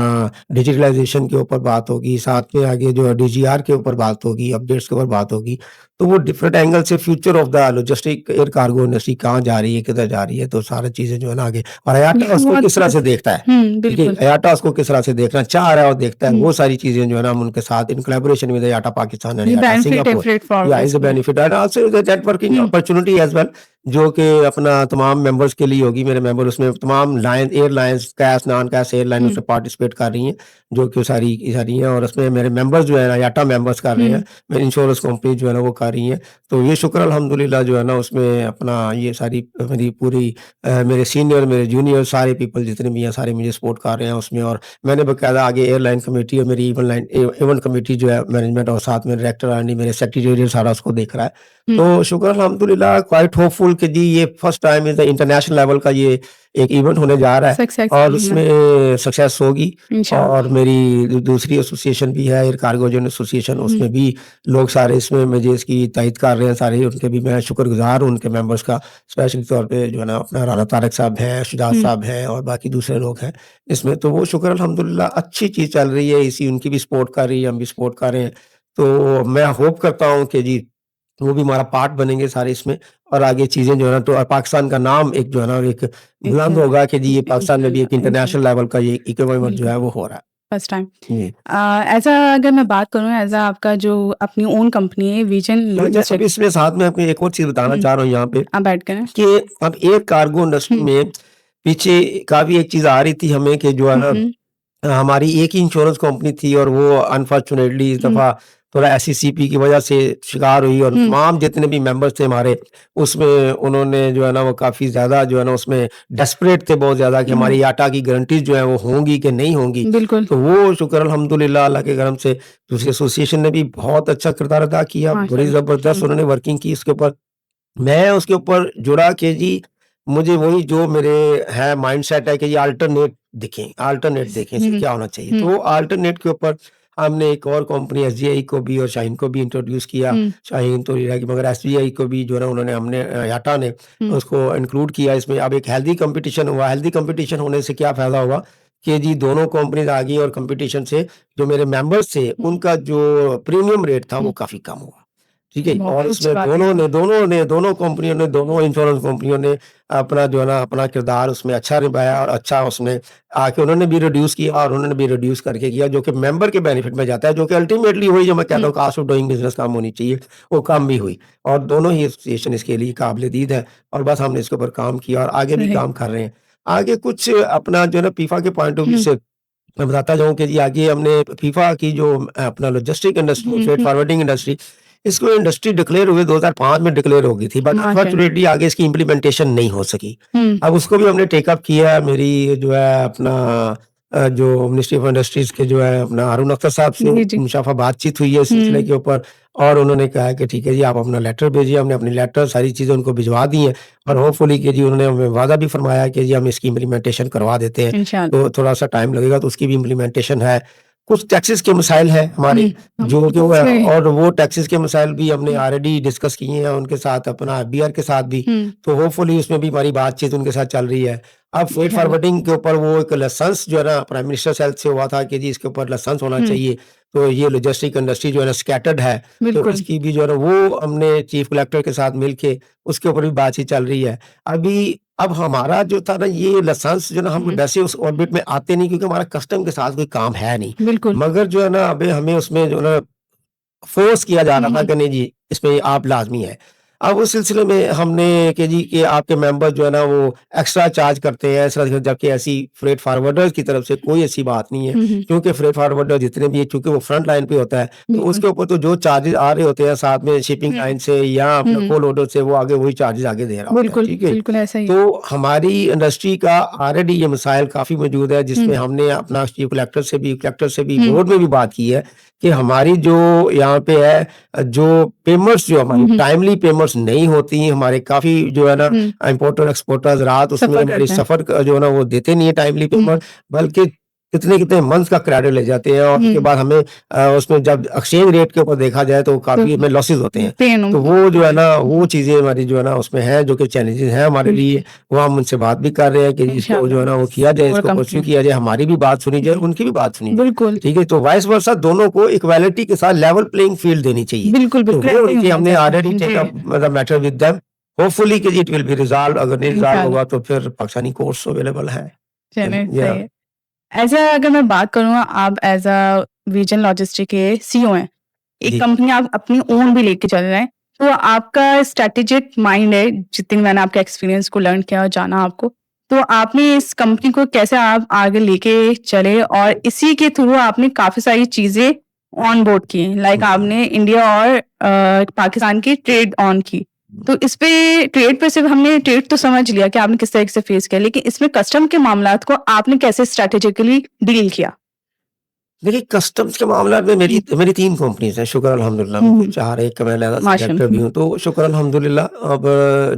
डिजिटलाइज़ेशन के ऊपर बात होगी, साथ में आगे जो है डीजीआर के ऊपर बात होगी, अपडेट्स के ऊपर बात होगी। तो वो डिफरेंट एंगल से future of the logistic air cargo industry कहाँ जा रही है, किधर जा रही है, तो सारी चीज़ें जो है ना आगे और आयाटा उसको किस तरह से देखता है, ठीक है? बिल्कुल। आयाटा उसको किस तरह से देखना चाह रहा है और देखता है, वो सारी चीज़ें जो है ना हम उनके साथ in collaboration with आयाटा Pakistan and ये आयाटा बेनिफिट है सिंगापुर फ्रेट या फॉरवर्ड इज़ अ में। Benefit and also is a networking opportunity as well, जो कि अपना तमाम मेंबर्स के लिए होगी। मेरे मेंबर उसमें तमाम airlines, cash, non cash airline उसमें पार्टिसिपेट कर रही हैं, जो कि सारी की सारी हैं और उसमें मेरे मेंबर्स जो है ना आयाटा मेंबर्स कर रहे हैं, मेरी इंश्योरेंस कंपनी जो है ना वो कर रही हैं। तो ये शुक्र अल्हम्दुलिल्लाह जो है ना उसमें अपना ये सारी मेरी पूरी मेरे सीनियर, मेरे जूनियर सारे पीपल जितने भी हैं सारे मुझे सपोर्ट कर रहे हैं उसमें और मैंने बाकायदा आगे एयरलाइन कमेटी और मेरी इवेंट कमेटी जो है मैनेजमेंट और साथ में डायरेक्टर आर मेरे सेक्रेटेरिएट सारा उसको देख रहा है। तो शुक्र अल्हम्दुलिल्लाह क्वाइट होपफुल कि जी ये first time is the international level का ये एक इवेंट होने जा रहा है और सक्सेसफुल है उसमें सक्सेस होगी। इंशाल्लाह। और मेरी दूसरी एसोसिएशन भी है एयर कार्गो जर्नल एसोसिएशन, उसमें भी लोग सारे इसमें मुझे इसकी तायद कर रहे हैं सारे, उनके भी मैं शुक्रगुज़ार हूँ उनके मेंबर्स का। स्पेशली तौर पे जो है ना अपना राना तारक साहब हैं, शुजात साहब हैं और बाकी दूसरे लोग हैं इसमें। तो वो शुक्र अल्हम्दुलिल्लाह अच्छी चीज़ चल रही है, इसी उनकी भी सपोर्ट कर रही है, हम भी सपोर्ट कर रहे हैं। तो मैं होप करता हूँ कि जी वो भी हमारा पार्ट बनेंगे सारे इसमें और आगे चीज़ें जो है ना तो पाकिस्तान का नाम एक जो है ना एक बुलंद होगा कि जी ये पाकिस्तान में भी एक इंटरनेशनल लेवल का ये इक्विपमेंट जो है वो हो रहा है। First time. जी। एज़ अ अगर मैं बात करूँ एज़ अ आपका जो अपनी ओन कंपनी है विजन मैं अब लॉजिस्टिक। इसमें साथ में आपको एक और चीज़ बताना चाह रहा हूँ यहाँ पे आप ऐड करें। कि अब एयर कार्गो इंडस्ट्री में पीछे काफ़ी एक चीज़ आ रही थी हमें कि जो है ना हमारी एक ही इंश्योरेंस कंपनी थी और वो अनफॉर्चुनेटली इस दफ़ा थोड़ा एसईसीपी की वजह से शिकार हुई और तमाम जितने भी मेंबर्स थे हमारे उसमें उन्होंने जो है ना वो काफ़ी ज़्यादा जो है ना उसमें डेस्परेट थे बहुत ज़्यादा कि हमारी आटा की गारंटीज जो है वो होंगी कि नहीं होंगी। बिल्कुल। तो वो शुक्र अल्हम्दुलिल्लाह अल्लाह के करम से दूसरी एसोसिएशन ने भी बहुत अच्छा किरदार अदा किया, बड़ी माशाल्लाह। ज़बरदस्त उन्होंने वर्किंग की उसके ऊपर। मैं उसके ऊपर जुड़ा कि जी, मुझे वही जो मेरे है माइंडसेट है कि ये अल्टरनेट देखें, इसमें क्या होना चाहिए। तो अल्टरनेट के ऊपर हमने एक और कंपनी एसजीआई को भी और शाहीन को भी इंट्रोड्यूस किया। शाहीन तो ये है कि मगर एसजीआई को भी जो है ना उन्होंने हमने याटा ने उसको इंक्लूड किया इसमें। अब एक हेल्दी कंपटीशन हुआ। हेल्दी कंपटीशन होने से क्या फ़ायदा हुआ कि जी दोनों कंपनीज़ आ गई और कंपटीशन से जो मेरे मेंबर्स थे उनका जो प्रीमियम रेट था वो काफ़ी कम हुआ। ठीक है? और बहुत अच्छी इसमें बात है। दोनों कंपनियों ने, दोनों इंश्योरेंस कंपनियों ने अपना जो है ना अपना किरदार उसमें अच्छा निभाया और अच्छा उसमें आके उन्होंने भी रिड्यूस किया और उन्होंने भी रिड्यूस करके किया जो कि मेंबर के बेनिफिट में जाता है, जो कि अल्टीमेटली वही जो मैं कहता हूँ कॉस्ट ऑफ डूइंग बिज़नेस कम होनी चाहिए, वो कम भी हुई और दोनों ही एसोसिएशन इसके लिए काबिल-ए-दीद है और बस हमने इसके ऊपर काम किया और आगे भी सही। काम कर रहे हैं। आगे कुछ अपना जो है ना फीफा के पॉइंट ऑफ व्यू से मैं बताता जाऊँ कि जी आगे हमने फीफा की जो अपना logistic industry, freight forwarding industry, इसको इंडस्ट्री डिक्लेयर हुए 2005 में डिक्लेयर हो गई थी, बट माशाल्लाह। अनफॉर्चुनेटली आगे इसकी इम्प्लीमेंटेशन नहीं हो सकी। हुँ, अब उसको भी हमने टेक अप किया है। मेरी जो है अपना जो मिनिस्ट्री ऑफ इंडस्ट्रीज के जो है अपना हारून अख्तर साहब से जी, जी। मुशाफा बातचीत हुई है इस सिलसिले के ऊपर और उन्होंने कहा है कि ठीक है जी आप अपना लेटर भेजिए। हमने अपनी लेटर सारी चीज़ें उनको भिजवा दी हैं और होपफुली कि जी उन्होंने हमें वादा भी फरमाया है कि जी हम इसकी इम्प्लीमेंटेशन करवा देते हैं। इंशाल्लाह। तो थोड़ा-सा टाइम लगेगा तो उसकी भी इम्प्लीमेंटेशन है। कुछ टैक्सेस के मसाइल हैं हमारे जो है सही। और वो टैक्सेस के मसाइल भी हमने ऑलरेडी डिस्कस किए हैं उनके साथ अपना बीआर के साथ भी। तो होपफुली उसमें भी हमारी बातचीत उनके साथ चल रही है। अब फ्रेट इंशाल्लाह। फॉरवर्डिंग के ऊपर वो एक लाइसेंस जो है ना प्राइम मिनिस्टर सेल्फ से हुआ था कि जी इसके ऊपर लाइसेंस होना चाहिए। तो ये लॉजिस्टिक इंडस्ट्री जो है ना स्कैटर्ड है, तो बिल्कुल। इसकी भी जो है ना वो हमने चीफ कलेक्टर के साथ मिलके उसके ऊपर भी बातचीत चल रही है। अब हमारा जो था ना ये लाइसेंस जो है ना हम वैसे उस ऑर्बिट में आते नहीं क्योंकि हमारा कस्टम के साथ कोई काम है नहीं। बिल्कुल। मगर जो है ना अभी हमें उसमें जो है ना फ़ोर्स किया जा रहा था कि नहीं जी, इसमें आप लाज़मी है। अब उस सिलसिले में हमने कि जी कि आपके मेंबर जो है ना वो एक्स्ट्रा चार्ज करते हैं, ऐसा जबकि ऐसी फ्रेट फॉरवर्डर्स की तरफ से कोई ऐसी बात नहीं है। क्योंकि फ्रेट फॉरवर्डर जितने भी हैं चूँकि वो फ्रंट लाइन पे होता है, तो उसके ऊपर तो जो चार्जेज़ आ रहे होते हैं साथ में शिपिंग लाइन से या अपना कोल ऑर्डर से वो आगे वही चार्जेज़ आगे दे रहा होता है, बिल्कुल, ठीक है? बिल्कुल ऐसा ही है। तो हमारी इंडस्ट्री का ऑलरेडी ये मसाइल काफ़ी मौजूद है जिसमें हमने अपना चीफ कलेक्टर से भी बोर्ड में भी बात की है कि हमारी जो यहाँ पे है जो पेमेंट्स जो हमारी टाइमली पेमेंट्स नहीं होती हैं, हमारे काफ़ी जो है ना इम्पोर्टर एक्सपोर्टर्स रात उसमें सफ़र हमारी करते हैं। सफ़र जो है ना वो देते नहीं है टाइमली पेमेंट बल्कि कितने-कितने मंथ्स का क्रेडिट ले जाते हैं और उसके बाद हमें उसमें जब एक्सचेंज रेट के ऊपर देखा जाए तो काफ़ी हमें लॉसेस होते हैं। पेन तो वो जो है ना वो चीज़ें हमारी जो है ना उसमें है जो कि चैलेंजेस हैं हमारे लिए। वो हम उनसे बात भी कर रहे हैं कि इसको जो है ना वो किया जाए, इसको ओवरकम परस्यू किया। किया जाए, हमारी भी बात सुनी जाए, उनकी भी बात सुनी जाए। बिल्कुल, ठीक है? तो वाइस वर्सा दोनों को इक्वालिटी के साथ लेवल प्लेइंग फील्ड देनी चाहिए। बिल्कुल, तो बिल्कुल वो ऐसा ही उनकी होना हमने चाहिए। Already take up the matter with them. Hopefully कि इट विल बी रिज़ॉल्व्ड। अगर नहीं रिज़ॉल्व इंशाल्लाह। होगा तो फिर पाकिस्तानी कोर्ट्स अवेलेबल हैं। चलिए या सही है। ऐसा अगर मैं बात करूँ आप एज़ अ विजन लॉजिस्टिक के सीईओ हैं। एक जी। कंपनी आप अपनी ओन भी लेके चल रहे हैं, तो आपका स्ट्रैटेजिक माइंड है, जितनी मैंने आपके एक्सपीरियंस को लर्न किया और जाना आपको, तो आपने इस कंपनी को कैसे आप आगे लेके चले और इसी के थ्रू आपने काफ़ी सारी चीज़ें ऑन बोर्ड की, लाइक आपने इंडिया और पाकिस्तान की ट्रेड ऑन की। तो इस पे ट्रेड पे सिर्फ हमने ट्रेड तो समझ लिया कि आपने किस तरीके से फेस किया, लेकिन इसमें कस्टम के मामलात को आपने कैसे स्ट्रैटेजिकली डील किया? देखिए कस्टम्स के मामला में मेरी मेरी 3 कंपनीज़ हैं, शुक्र अल्हम्दुलिल्लाह। मेरे 4 एक मैं अलहदा डायरेक्टर भी माशाल्लाह। हूँ, तो शुक्र अल्हम्दुलिल्लाह। अब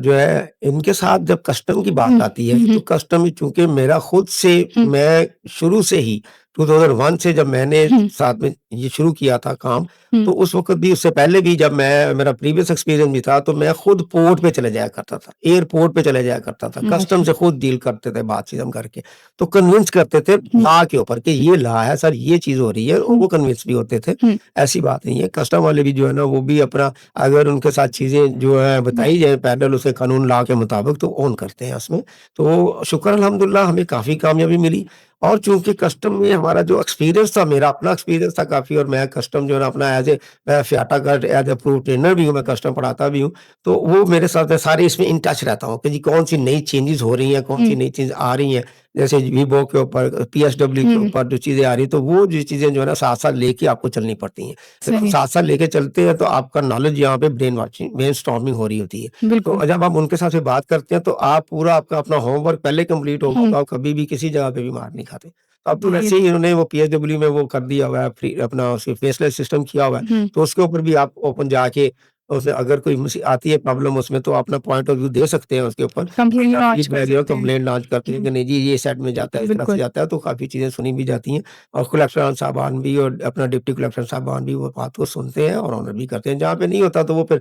जो है इनके साथ जब कस्टम की बात आती है, तो कस्टम ही चूँकि मेरा खुद से मैं शुरू से ही 2001 से जब मैंने साथ में ये शुरू किया था काम, तो उस वक़्त भी उससे पहले भी जब मेरा प्रीवियस एक्सपीरियंस भी था, तो मैं खुद पोर्ट पे चले जाया करता था, एयरपोर्ट पे चले जाया करता था, कस्टम से खुद डील करते थे बातचीत हम करके। तो कन्विंस करते थे लॉ के ऊपर कि ये लॉ है सर, ये चीज़ हो रही है और वो कन्विंस भी होते थे। ऐसी बात नहीं है, कस्टम वाले भी जो है ना वो भी अपना अगर उनके साथ चीज़ें जो है बताई जाए पैरेलल उसके कानून लॉ के मुताबिक तो ऑन करते हैं उसमें। तो शुक्र अल्हम्दुलिल्लाह हमें काफ़ी कामयाबी मिली और चूँकि कस्टम में हमारा जो एक्सपीरियंस था, मेरा अपना एक्सपीरियंस था काफ़ी और मैं कस्टम जो है ना अपना मैं FIATA का एज़ ए अप्रूव्ड ट्रेनर भी हूँ, मैं कस्टम पढ़ाता भी हूँ। तो वो मेरे साथ मैं सारे इसमें इन टच रहता हूँ कि जी कौन-सी नई चेंजेज़ हो रही हैं, कौन-सी नई चीज़ आ रही हैं। जैसे वीबो के ऊपर, PSW के ऊपर जो चीज़ें आ रही हैं, तो वो जो चीज़ें जो है ना साथ-साथ लेके आपको चलनी पड़ती हैं। जब आप सही। साथ-साथ लेके चलते हैं तो आपका नॉलेज यहाँ पे ब्रेनस्टॉर्मिंग हो रही होती है। बिल्कुल। तो जब आप उनके साथ से बात करते हैं तो आप पूरा आपका अपना होमवर्क पहले कंप्लीट होगा तो आप कभी भी किसी जगह पे भी मार नहीं खाते। अब तो वैसे ही इन्होंने वो PSW में वो कर दिया हुआ है फ्री अपना उसके फेसलेस सिस्टम किया हुआ है, तो उसके ऊपर भी आप ओपन जाके उसमें अगर कोई आती है प्रॉब्लम उसमें, तो अपना पॉइंट ऑफ व्यू दे सकते हैं उसके ऊपर। कंप्लेंट लॉन्च कर सकते हैं। कंप्लेंट लॉन्च करते हैं कि नहीं जी ये सेट में जाता है, इस तरह से बिल्कुल। जाता है, तो काफ़ी चीज़ें सुनी भी जाती हैं और कलेक्टर साहबान भी और अपना डिप्टी कलेक्टर साहबान भी वो बात को सुनते हैं और ऑनर भी करते हैं। जहाँ पे नहीं होता तो वो फिर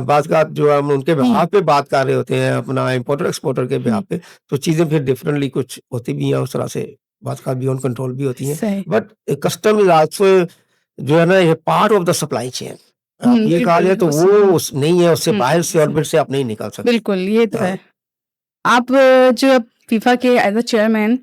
बात जो हम उनके बिहाफ पे बात कर रहे होते हैं, अपना इम्पोर्टर एक्सपोर्टर के बिहाफ पे, तो चीज़ें फिर डिफरेंटली कुछ होती भी हैं, उस तरह से बात का बियॉन्ड कंट्रोल भी होती हैं। सही। बट कस्टम इज़ आल्सो जो है ना, ये part of the supply chain. आप ये कहा जाए तो वो उस नहीं है, उससे बाहर से ऑर्बिट से आप नहीं निकल सकते। बिल्कुल, ये तो हाँ। है। आप जो फीफा के एज़ अ चेयरमैन,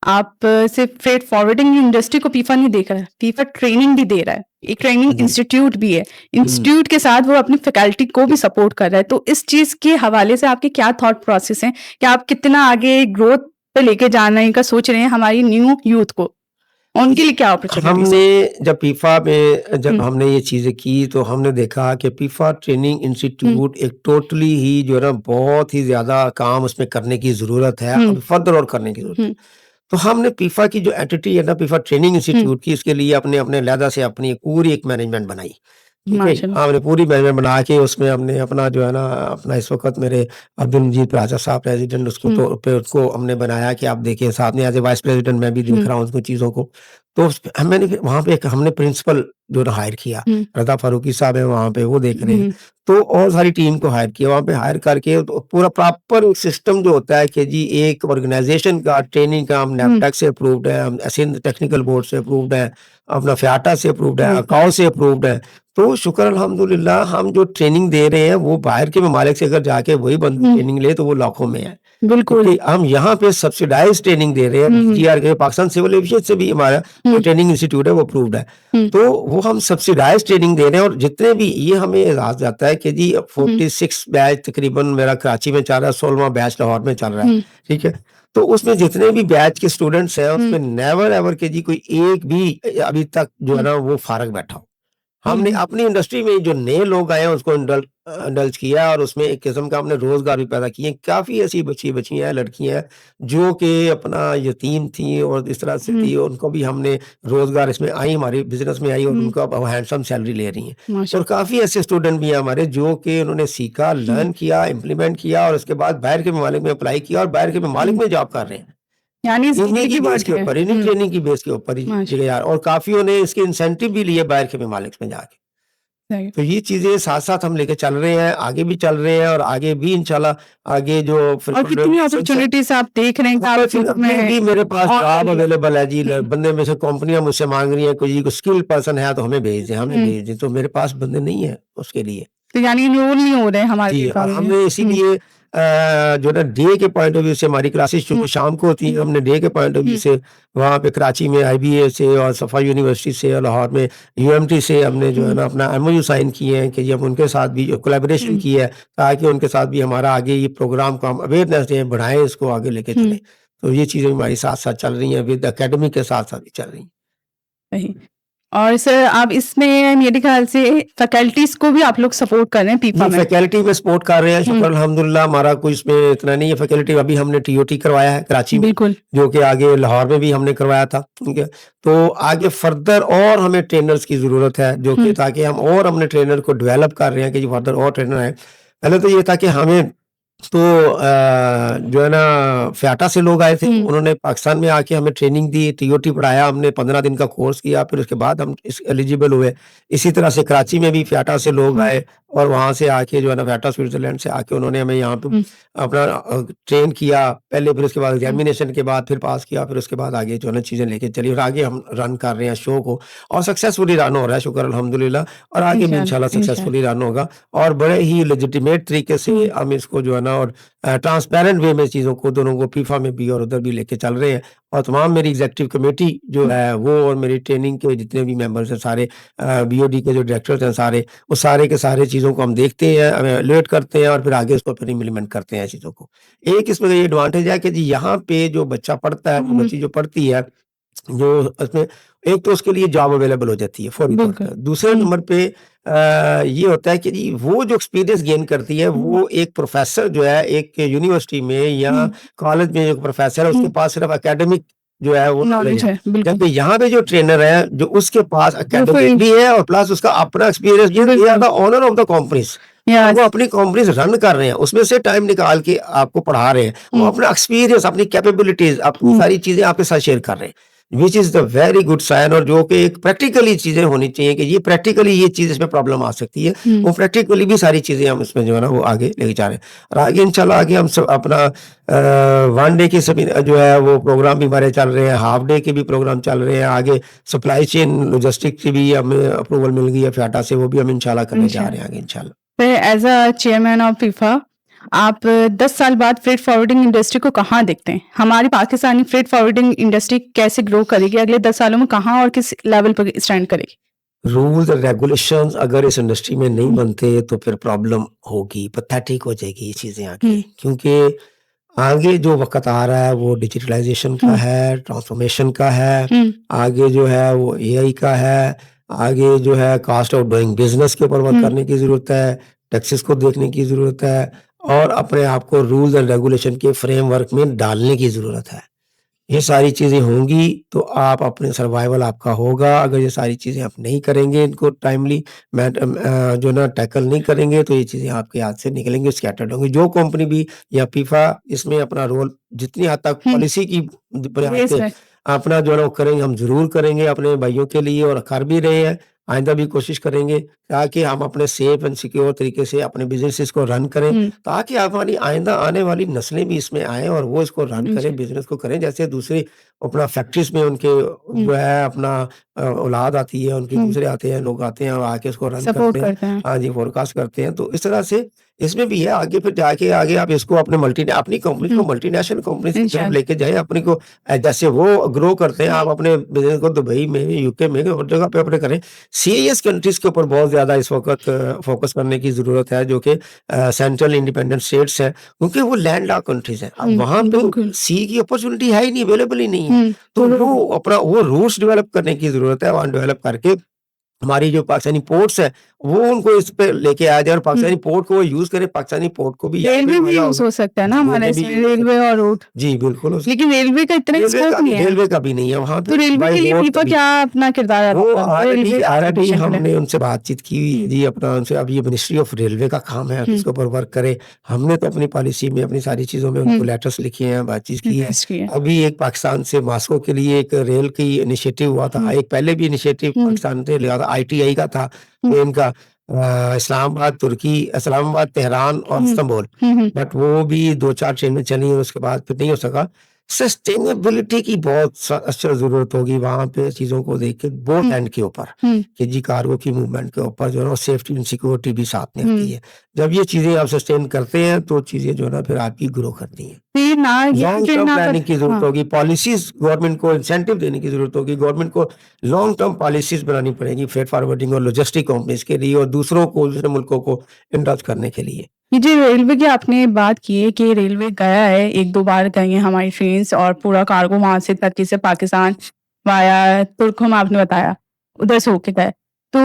आप सिर्फ फ्रेट फॉरवर्डिंग इंडस्ट्री को फीफा नहीं देख रहा है, फीफा ट्रेनिंग भी दे रहा है। एक ट्रेनिंग जी। इंस्टीट्यूट भी है। इंस्टीट्यूट के साथ वो अपनी फैकल्टी को भी सपोर्ट कर रहा है। तो इस चीज़ के हवाले से आपके क्या थॉट प्रोसेस हैं कि आप कितना आगे ग्रोथ पे लेके जाने का सोच रहे हैं हमारी न्यू यूथ को? उनके लिए क्या अपॉर्चुनिटीज़ हैं? हमने जब फीफा में जब हमने ये चीज़ें की, तो हमने देखा कि फीफा ट्रेनिंग इंस्टीट्यूट एक टोटली ही जो है ना, बहुत ही ज़्यादा काम उसमें करने की ज़रूरत है, अभी फर्दर और करने की ज़रूरत है। तो हमने फीफा की जो एंटिटी है ना, फीफा ट्रेनिंग इंस्टीट्यूट की, इसके लिए अपने अपने अलहदा से अपनी पूरी एक मैनेजमेंट बनाई। ठीक है? माशाल्लाह। हमने पूरी मैनेजमेंट बना के उसमें हमने अपना जो है ना, अपना इस वक़्त मेरे अब्दुल मजीद राजा साहब प्रेज़िडेंट, उसको तो पे उसको हमने बनाया कि आप देखिए, साथ में एज़ ए वाइस प्रेज़िडेंट मैं भी देख रहा हूँ उसको चीज़ों को। तो मैंने फिर वहाँ पे एक हमने प्रिंसिपल जो ना हायर किया, रज़ा फ़ारूकी साहब हैं वहाँ पे, वो देख रहे हैं। तो और सारी टीम को हायर किया, वहाँ पे हायर करके तो पूरा प्रॉपर सिस्टम जो होता है कि जी एक ऑर्गेनाइज़ेशन का ट्रेनिंग का, हम नैफटैक से अप्रूव्ड है, हम सिंध टेक्निकल बोर्ड से अप्रूव्ड है, अपना फ्याटा से अप्रूव्ड है, अकाओ से अप्रूव्ड है। तो शुक्र अल्हम्दुलिल्लाह, हम जो ट्रेनिंग दे रहे हैं वो बाहर के ममालिक से अगर जाके वही बंदा ट्रेनिंग ले तो वो लाखों में है। बिल्कुल। क्योंकि हम यहाँ पे सब्सिडाइज़ ट्रेनिंग दे रहे हैं। जीआर के पाकिस्तान सिविल एविएशन से भी हमारा जो ट्रेनिंग इंस्टीट्यूट है वो अप्रूव्ड है। तो वो हम सब्सिडाइज़ ट्रेनिंग दे रहे हैं और जितने भी ये हमें एजाज़ जाता है कि जी 46 बैच तकरीबन मेरा कराची में चल रहा है, 16वां बैच लाहौर में चल रहा है। ठीक है? तो उसमें जितने भी बैच के स्टूडेंट्स हैं, उसमें नेवर एवर के जी कोई एक भी अभी तक जो है ना वो फारग बैठा हो। हमने अपनी इंडस्ट्री में जो नए लोग आए हैं उसको इंडल्ज किया और उसमें एक किस्म का हमने रोजगार भी पैदा किए। काफ़ी ऐसी बच्चियाँ हैं, लड़कियाँ हैं जो कि अपना यतीम थी और इस तरह से थी, उनको भी हमने रोजगार इसमें आई, हमारे बिज़नेस में आई और उनको अब हैंडसम सैलरी ले रही हैं। और काफ़ी ऐसे स्टूडेंट भी हैं हमारे जो कि उन्होंने सीखा, लर्न किया, इम्प्लीमेंट किया और उसके बाद बाहर के ममालिक में अप्लाई किया और बाहर के ममालिक में जॉब कर रहे हैं। यानी इन्हीं की बेस के ऊपर, इन्हीं ट्रेनिंग की बेस के ऊपर ही जी यार, और काफ़ियों ने इसके इंसेंटिव भी लिए बाहर के ममालिक में जाके। तो ये चीज़ें साथ-साथ हम लेके चल रहे हैं, आगे भी चल रहे हैं और आगे भी इंशाल्लाह आगे जो और कितनी अपॉर्चुनिटीज़ आप देख रहे हैं कि आप फ्यूचर में भी मेरे पास जॉब अवेलेबल है जी। बंदे में से कंपनियाँ मुझसे माँग रही हैं, कोई स्किल्ड पर्सन है तो हमें भेज दें, हमें भेज दें। तो मेरे पास बंदे नहीं है उसके लिए। तो यानी इनरोल नहीं हो रहे हैं हमारे जी, और काम में। हमने इसीलिए जो ना डे के पॉइंट ऑफ व्यू से हमारी क्लासेस चूँकि शाम को होती हैं, हमने डे के पॉइंट ऑफ व्यू से वहाँ पे कराची में आईबीए से और सफ़ा यूनिवर्सिटी से और लाहौर में यूएमटी से हमने जो है ना अपना एमओयू साइन किए हैं कि जी हम उनके साथ भी कोलैबोरेशन की है, ताकि उनके साथ भी हमारा आगे ये प्रोग्राम को हम अवेयरनेस दें, बढ़ाएँ, इसको आगे लेके चलें। तो ये चीज़ें हमारी साथ-साथ चल रही हैं, विद एकेडमी के साथ-साथ भी चल रही हैं। सही। और सर आप इसमें मेरे ख्याल से फैकल्टीज़ को भी आप लोग सपोर्ट कर रहे हैं फीफा में। फैकल्टी में सपोर्ट कर रहे हैं, शुक्र अल्हम्दुलिल्लाह। हमारा कोई इसमें इतना नहीं है फैकल्टी। अभी हमने टीओटी करवाया है कराची में, बिल्कुल। जो कि आगे लाहौर में भी हमने करवाया था। ठीक है? तो आगे फर्दर और हमें ट्रेनर्स की ज़रूरत है, जो कि ताकि हम और अपने ट्रेनर को डेवलप कर रहे हैं कि जी फर्दर और ट्रेनर आएँ। पहले तो ये था कि हमें तो जो है ना फ्याटा से लोग आए थे, उन्होंने पाकिस्तान में आके हमें ट्रेनिंग दी, टीओटी पढ़ाया, हमने 15 दिन का कोर्स किया, फिर उसके बाद हम इस एलिजिबल हुए। इसी तरह से कराची में भी फ्याटा से लोग आए और वहाँ से आके जो है ना फ्याटा स्विट्ज़रलैंड से आके उन्होंने हमें यहाँ पे अपना ट्रेन किया पहले, फिर उसके बाद एग्जामिनेशन के बाद फिर पास किया, फिर उसके बाद आगे जो है ना चीज़ें लेके चली और आगे हम रन कर रहे हैं शो को और सक्सेसफुली रन हो रहा है, शुक्र अल्हम्दुलिल्लाह। और आगे भी इंशाल्लाह सक्सेसफुली रन होगा और बड़े ही लेजिटिमेट तरीके से हम इसको जो है ना और ट्रांसपेरेंट वे में चीज़ों को दोनों को फीफा में भी और उधर भी लेके चल रहे हैं। और तमाम मेरी एग्जीक्यूटिव कमेटी जो है वो और मेरी ट्रेनिंग के जितने भी मेंबर्स हैं सारे, बीओडी के जो डायरेक्टर्स हैं सारे, वो सारे के सारे चीज़ों को हम देखते हैं, इवैल्यूएट करते हैं और फिर आगे उसको फिर इम्प्लीमेंट करते हैं चीज़ों को। एक इसमें ये एडवांटेज है कि जी यहाँ पे जो बच्चा पढ़ता है, बच्ची जो पढ़ती है, जो उसमें एक तो उसके लिए जॉब अवेलेबल हो जाती है फौरी तौर पर। दूसरे नंबर पे ये होता है कि जी वो जो एक्सपीरियंस गेन करती है, वो एक प्रोफेसर जो है एक यूनिवर्सिटी में या कॉलेज में जो प्रोफेसर है, उसके पास सिर्फ एकेडमिक जो है वो नॉलेज नॉलेज है। है, बिल्कुल। जबकि यहाँ पे जो ट्रेनर है, जो उसके पास वो एकेडमिक फिर भी है और प्लस उसका अपना एक्सपीरियंस, ये बिल्कुल। Are the owner of the companies. Yes. वो अपनी कंपनीज रन कर रहे हैं, उसमें से टाइम निकाल के आपको पढ़ा रहे हैं। वो हुँ, अपना एक्सपीरियंस, अपनी कैपेबिलिटीज, अपनी हुँ, सारी चीजें आपके साथ शेयर कर रहे हैं, which is the very good sign. और जो कि एक प्रैक्टिकली चीजें होनी चाहिए कि ये प्रैक्टिकली ये चीज इसमें प्रॉब्लम आ सकती है, हुँ, वो प्रैक्टिकली भी सारी चीजें हम इसमें जो है ना वो आगे लेके जा रहे हैं। और आगे इंशाल्लाह आगे हम सब अपना वन डे के सभी जो है वो प्रोग्राम भी हमारे चल रहे हैं, हाफ डे के भी प्रोग्राम चल रहे हैं। आगे सप्लाई चेन लॉजिस्टिक की भी हमें अप्रूवल मिल गई है फ्याटा से, वो भी हम इंशाल्लाह करने जा रहे हैं आगे इंशाल्लाह। फिर as a chairman of FIFA आप 10 साल बाद फ्रेट फॉरवर्डिंग इंडस्ट्री को कहाँ देखते हैं? हमारी पाकिस्तानी फ्रेट फॉरवर्डिंग इंडस्ट्री कैसे ग्रो करेगी? अगले 10 सालों में कहाँ और किस लेवल पर स्टैंड करेगी? रूल्स एंड रेगुलेशंस अगर इस इंडस्ट्री में नहीं बनते तो फिर प्रॉब्लम होगी, पैथेटिक हो जाएगी ये चीजें आगे। हुँ, क्योंकि आगे जो वक़्त आ रहा है वो डिजिटलाइज़ेशन का हुँ, है, ट्रांसफ़ॉर्मेशन का है, हुँ, आगे जो है वो एआई का है, आगे जो है कॉस्ट ऑफ डूइंग बिज़नेस के ऊपर वर्क हुँ, करने की ज़रूरत है, टैक्सेस को देखने की ज़रूरत है और अपने आप को रूल्स एंड रेगुलेशन के फ्रेमवर्क में डालने की ज़रूरत है। ये सारी चीज़ें होंगी तो आप अपने सर्वाइवल आपका होगा। अगर ये सारी चीज़ें आप नहीं करेंगे, इनको टाइमली जो ना टैकल नहीं करेंगे तो ये चीज़ें आपके हाथ से निकलेंगी, स्कैटर्ड होंगी। जो कंपनी भी या फीफा इसमें अपना रोल जितनी हद तक हुँ, पॉलिसी की बुनियाद बेस पे है। अपना जो है ना वो करेंगे, हम ज़रूर करेंगे अपने भाइयों के लिए और कर भी रहे हैं। आइंदा भी कोशिश करेंगे ताकि हम अपने सेफ एंड सिक्योर तरीके से अपने बिज़नेसेस को रन करें, हुँ, ताकि हमारी आइंदा आने वाली नस्लें भी इसमें आएँ और वो इसको रन जी, करें, बिज़नेस को करें। जैसे दूसरी अपना फैक्ट्रीज़ में उनके हुँ, जो है अपना औलाद आती है, उनके हुँ, दूसरे आते हैं, लोग आते हैं और आके उसको रन सपोर्ट करते हैं। करते हैं। हाँ जी, फ़ोरकास्ट करते हैं। तो इस तरह से इसमें भी है, आगे फिर जाके आगे आप इसको अपने अपनी कंपनी को हुँ, मल्टीनेशनल कंपनीज़ की तरफ इंशाल्लाह। लेके जाएँ, अपनी को जैसे वो ग्रो करते हैं, आप अपने बिज़नेस को दुबई में, यूके में और जगह पे अपने करें। सीआईएस कंट्रीज़ के ऊपर बहुत ज़्यादा इस वक़्त फ़ोकस करने की ज़रूरत है, जो कि सेंट्रल इंडिपेंडेंट स्टेट्स हैं, क्योंकि वो लैंडलॉक्ड कंट्रीज़ हैं। अब हुँ, वहाँ पे बिल्कुल। सी की अपॉर्च्युनिटी है ही नहीं, अवेलेबल ही नहीं है। हुँ, तो वो अपना वो रूट्स डेवलप करने की ज़रूरत है, वहाँ डेवलप करके हमारी जो पाकिस्तानी पोर्ट्स हैं, वो उनको इस पे लेके आ जाए और हुँ, पाकिस्तानी पोर्ट को वो यूज़ करे, पाकिस्तानी पोर्ट को भी यहाँ पे रेलवे भी मज़ा यूज़ होगा। हो सकता है ना हमारा रेलवे भी इसमें, यूज़ हो रेलवे सकता और रोड। है। जी, बिल्कुल हो सकता लेकिन रेलवे का इतना है। स्कोप नहीं है। रेलवे का भी नहीं है वहाँ तो पे, रेलवे बाय के लिए रोड फीफा का भी क्या अपना किरदार अदा वो कर रहा है रेलवे ऑलरेडी एजुकेशन के लिए? हमने उनसे बातचीत की हुई है हुँ, जी, अपना उनसे अब ये मिनिस्ट्री ऑफ रेलवे का काम है कि हुँ, इसके ऊपर वर्क करे। हमने तो अपनी पॉलिसी में अपनी सारी चीज़ों में हुँ, उनको लेटर्स लिखे हैं, बातचीत की है। रिक्वेस्ट की है। अभी एक पाकिस्तान से मास्को के लिए एक रेल की इनिशिएटिव हुआ था। हुँ, एक पहले भी इनिशिएटिव हुँ, पाकिस्तान से लिया था, आईटीआई का था। हुँ, ट्रेन का इस्लामाबाद, तेहरान और हुँ, इस्तांबुल। हुँ, हुँ, बट वो भी 2-4 ट्रेनें चली और उसके बाद फिर नहीं हो सका। सस्टेनेबिलिटी की बहुत अच्छा ज़रूरत होगी वहाँ पे चीज़ों को देख के बोथ हुँ, एंड के ऊपर, हुँ, कि जी कार्गो की मूवमेंट के ऊपर जो है ना सेफ्टी एंड सिक्योरिटी भी साथ में आती हुँ। है। जब ये चीज़ें आप सस्टेन करते हैं तो चीज़ें जो है ना फिर आपकी ग्रो करती हैं। फिर ना ये लॉन्ग ट्रेन टर्म ना कर प्लानिंग की ज़रूरत हाँ, होगी, पॉलिसीज़ गवर्नमेंट को इंसेंटिव देने की ज़रूरत होगी, गवर्नमेंट को लॉन्ग टर्म पॉलिसीज़ बनानी पड़ेगी फ्रेट फॉरवर्डिंग और लॉजिस्टिक कंपनीज़ के लिए और दूसरों को, दूसरे मुल्कों को इंडल्ज करने के लिए। ये जो रेलवे की आपने बात की है कि रेलवे गया है, 1-2 बार गई हैं हमारी ट्रेन्स और पूरा कार्गो वहाँ से टर्की से पाकिस्तान वाया तुर्कम आपने बताया, उधर से होके गए। तो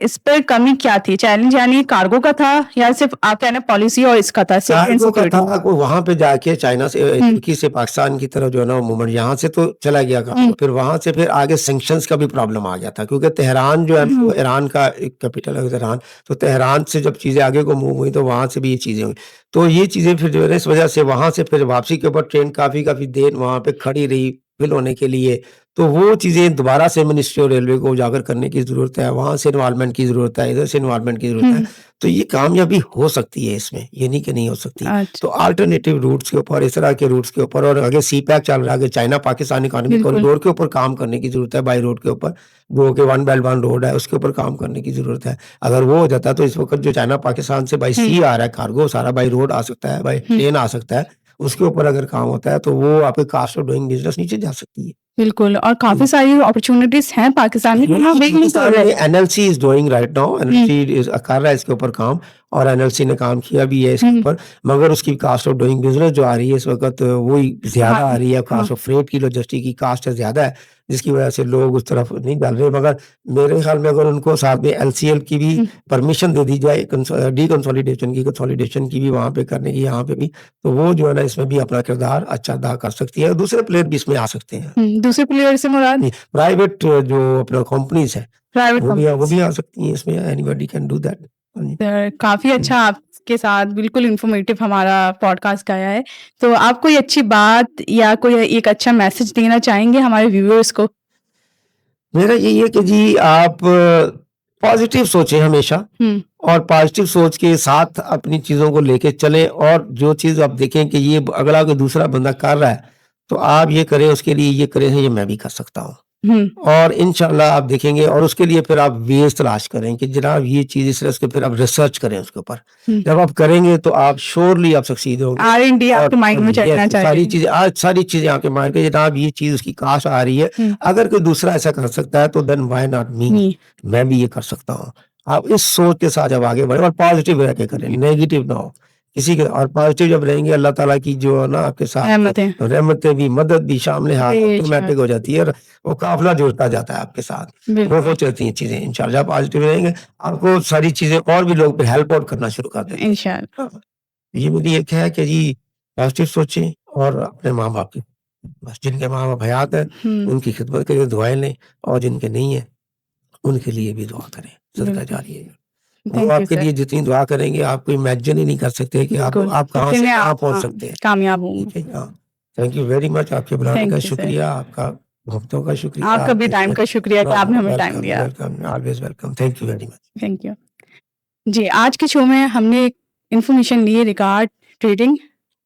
इस पर कमी क्या थी? चैलेंज यानी कार्गो का था या सिर्फ़ आप कह रहे हैं पॉलिसी और इसका था सेफ्टी एंड कार्गो का सिक्योरिटी? था को वहाँ पे जाके चाइना से हुँ, तुर्की से पाकिस्तान की तरफ जो है ना वो मूवमेंट यहाँ से तो चला गया हुँ, कार्गो, फिर वहाँ से फिर आगे सैंक्शंस का भी प्रॉब्लम आ गया था क्योंकि तेहरान जो है ना वो हुँ, ईरान का एक कैपिटल है तेहरान, तो तेहरान से जब चीज़ें आगे को मूव हुई तो वहाँ से भी ये चीज़ें हुई। तो ये चीज़ें फिर जो है ना इस वजह से वहाँ से फिर वापसी के ऊपर ट्रेन काफ़ी देर वहाँ पे खड़ी रही फिल होने के लिए। तो वो चीज़ें दोबारा से मिनिस्ट्री ऑफ रेलवे को उजागर करने की ज़रूरत है, वहाँ से इन्वॉल्वमेंट की ज़रूरत है, इधर से इन्वॉल्वमेंट की ज़रूरत है। हुँ, तो ये कामयाबी हो सकती है इसमें, ये नहीं कि नहीं हो सकती। तो अच्छा, अल्टरनेटिव रूट्स के ऊपर, इस तरह के रूट्स के ऊपर और आगे सीपैक चल रहा है, आगे चाइना पाकिस्तान इकोनॉमिक बिल्कुल। कॉरिडोर के ऊपर काम करने की ज़रूरत है, बाय रोड के ऊपर, जो कि वन बेल्ट वन रोड है, उसके ऊपर काम करने की ज़रूरत है। अगर वो हो जाता है तो इस वक़्त जो चाइना पाकिस्तान से बाय हुँ, सी आ रहा है कार्गो, सारा बाय रोड आ सकता है, बाय हुँ। ट्रेन आ सकता है, उसके ऊपर अगर काम होता है तो वो आपके कॉस्ट ऑफ डूइंग बिज़नेस नीचे जा सकती है। बिल्कुल और काफ़ी हुँ। सारी अपॉर्चुनिटीज़ हैं पाकिस्तान में, हम बिग नहीं कर पाकिस्तान रहे। में NLC is doing right now, hmm, NLC कर रहा है इसके ऊपर काम और एनएलसी ने काम किया भी है इसके हुँ, ऊपर, मगर उसकी कॉस्ट ऑफ डूइंग बिज़नेस जो आ रही है इस वक़्त वही ज़्यादा हाँ, आ रही है, हाँ, कॉस्ट ऑफ फ्रेट की लॉजिस्टिक की कॉस्ट ज़्यादा है, जिसकी वजह से लोग उस तरफ नहीं डाल रहे। मगर मेरे ख़्याल में अगर उनको साथ में एलसीएल की भी हुँ, परमिशन दे दी जाए, कंसोलिडेशन की भी वहाँ पे करने की, यहाँ पे भी, तो वो जो है ना इसमें भी अपना किरदार अच्छा अदा कर सकती है। दूसरे प्लेयर भी इसमें आ सकते हैं। दूसरे प्लेयर से मुराद प्राइवेट जो अपना कंपनीज है प्राइवेट वो भी आ सकती हैं इसमें। Anybody can do that. काफी अच्छा आपके साथ बिल्कुल इंफॉर्मेटिव हमारा पॉडकास्ट गया है। तो आप कोई अच्छी बात या कोई एक अच्छा मैसेज देना चाहेंगे हमारे व्यूअर्स को? मेरा यही है कि जी आप पॉजिटिव सोचें हमेशा, और पॉजिटिव सोच के साथ अपनी चीज़ों को लेके चलें, और जो चीज़ आप देखें कि ये अगला कोई दूसरा बंदा कर रहा है तो आप ये करें, उसके लिए ये करें, ये मैं भी कर सकता हूँ, और इंशाल्लाह आप देखेंगे। और उसके लिए फिर आप वेज तलाश करें कि जनाब ये चीज़ इस तरह, उसके फिर आप रिसर्च करें उसके ऊपर। जब आप करेंगे तो आप श्योरली आप सक्सीड होंगे। R&D आपके माइंड में चलना चाहिए। सारी चीज़ें आपके माइंड में, जनाब ये चीज़ उसकी काश आ रही है, अगर कोई दूसरा ऐसा कर सकता है तो देन व्हाई नॉट मी, मैं भी ये कर सकता हूँ। आप इस सोच के साथ जब आगे बढ़े और पॉजिटिव रह के करें, नेगेटिव ना हो किसी के, और पॉजिटिव जब रहेंगे अल्लाह ताला की जो है ना आपके साथ रहमतें भी, मदद भी शामिल हाथ ऑटोमेटिक हो जाती है, और वो काफिला जुड़ता जाता है आपके साथ, वो हो चलती हैं चीजें। इंशाल्लाह पॉजिटिव रहेंगे, आपको सारी चीजें और भी लोग हेल्प आउट करना शुरू कर देंगे इंशाल्लाह। ये मेरी एक है कि जी पॉजिटिव सोचें, और अपने माँ बाप की, बस जिनके माँ बाप हयात है उनकी खिदमत के लिए दुआएं लें, और जिनके नहीं है उनके लिए भी दुआ करें, सदका जारी है। वो आपके लिए जितनी दुआ करेंगे आपको इमेजिन ही नहीं कर सकते कि आप कहाँ से कहाँ पहुंच सकते हैं, कामयाब होंगे। थैंक यू वेरी मच, आपके बुलाने का शुक्रिया, आपका वक्तों का शुक्रिया, आपका भी टाइम का शुक्रिया कि आपने हमें टाइम दिया। Welcome, always welcome. Thank you very much. Thank you जी। आज के शो में हमने इंफॉर्मेशन ली regard trading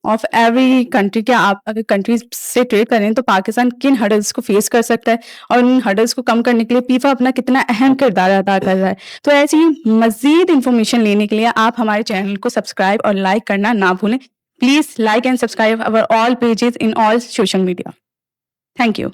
of every country, क्या आप अगर कंट्रीज से ट्रेड करें तो पाकिस्तान किन हर्डल्स को फेस कर सकता है, और उन हर्डल्स को कम करने के लिए पीफा अपना कितना अहम किरदार अदा कर रहा है। तो ऐसी ही मजीद इंफॉर्मेशन लेने के लिए आप हमारे चैनल को सब्सक्राइब और लाइक करना ना भूलें। Please like and subscribe our all pages in all social media. Thank you.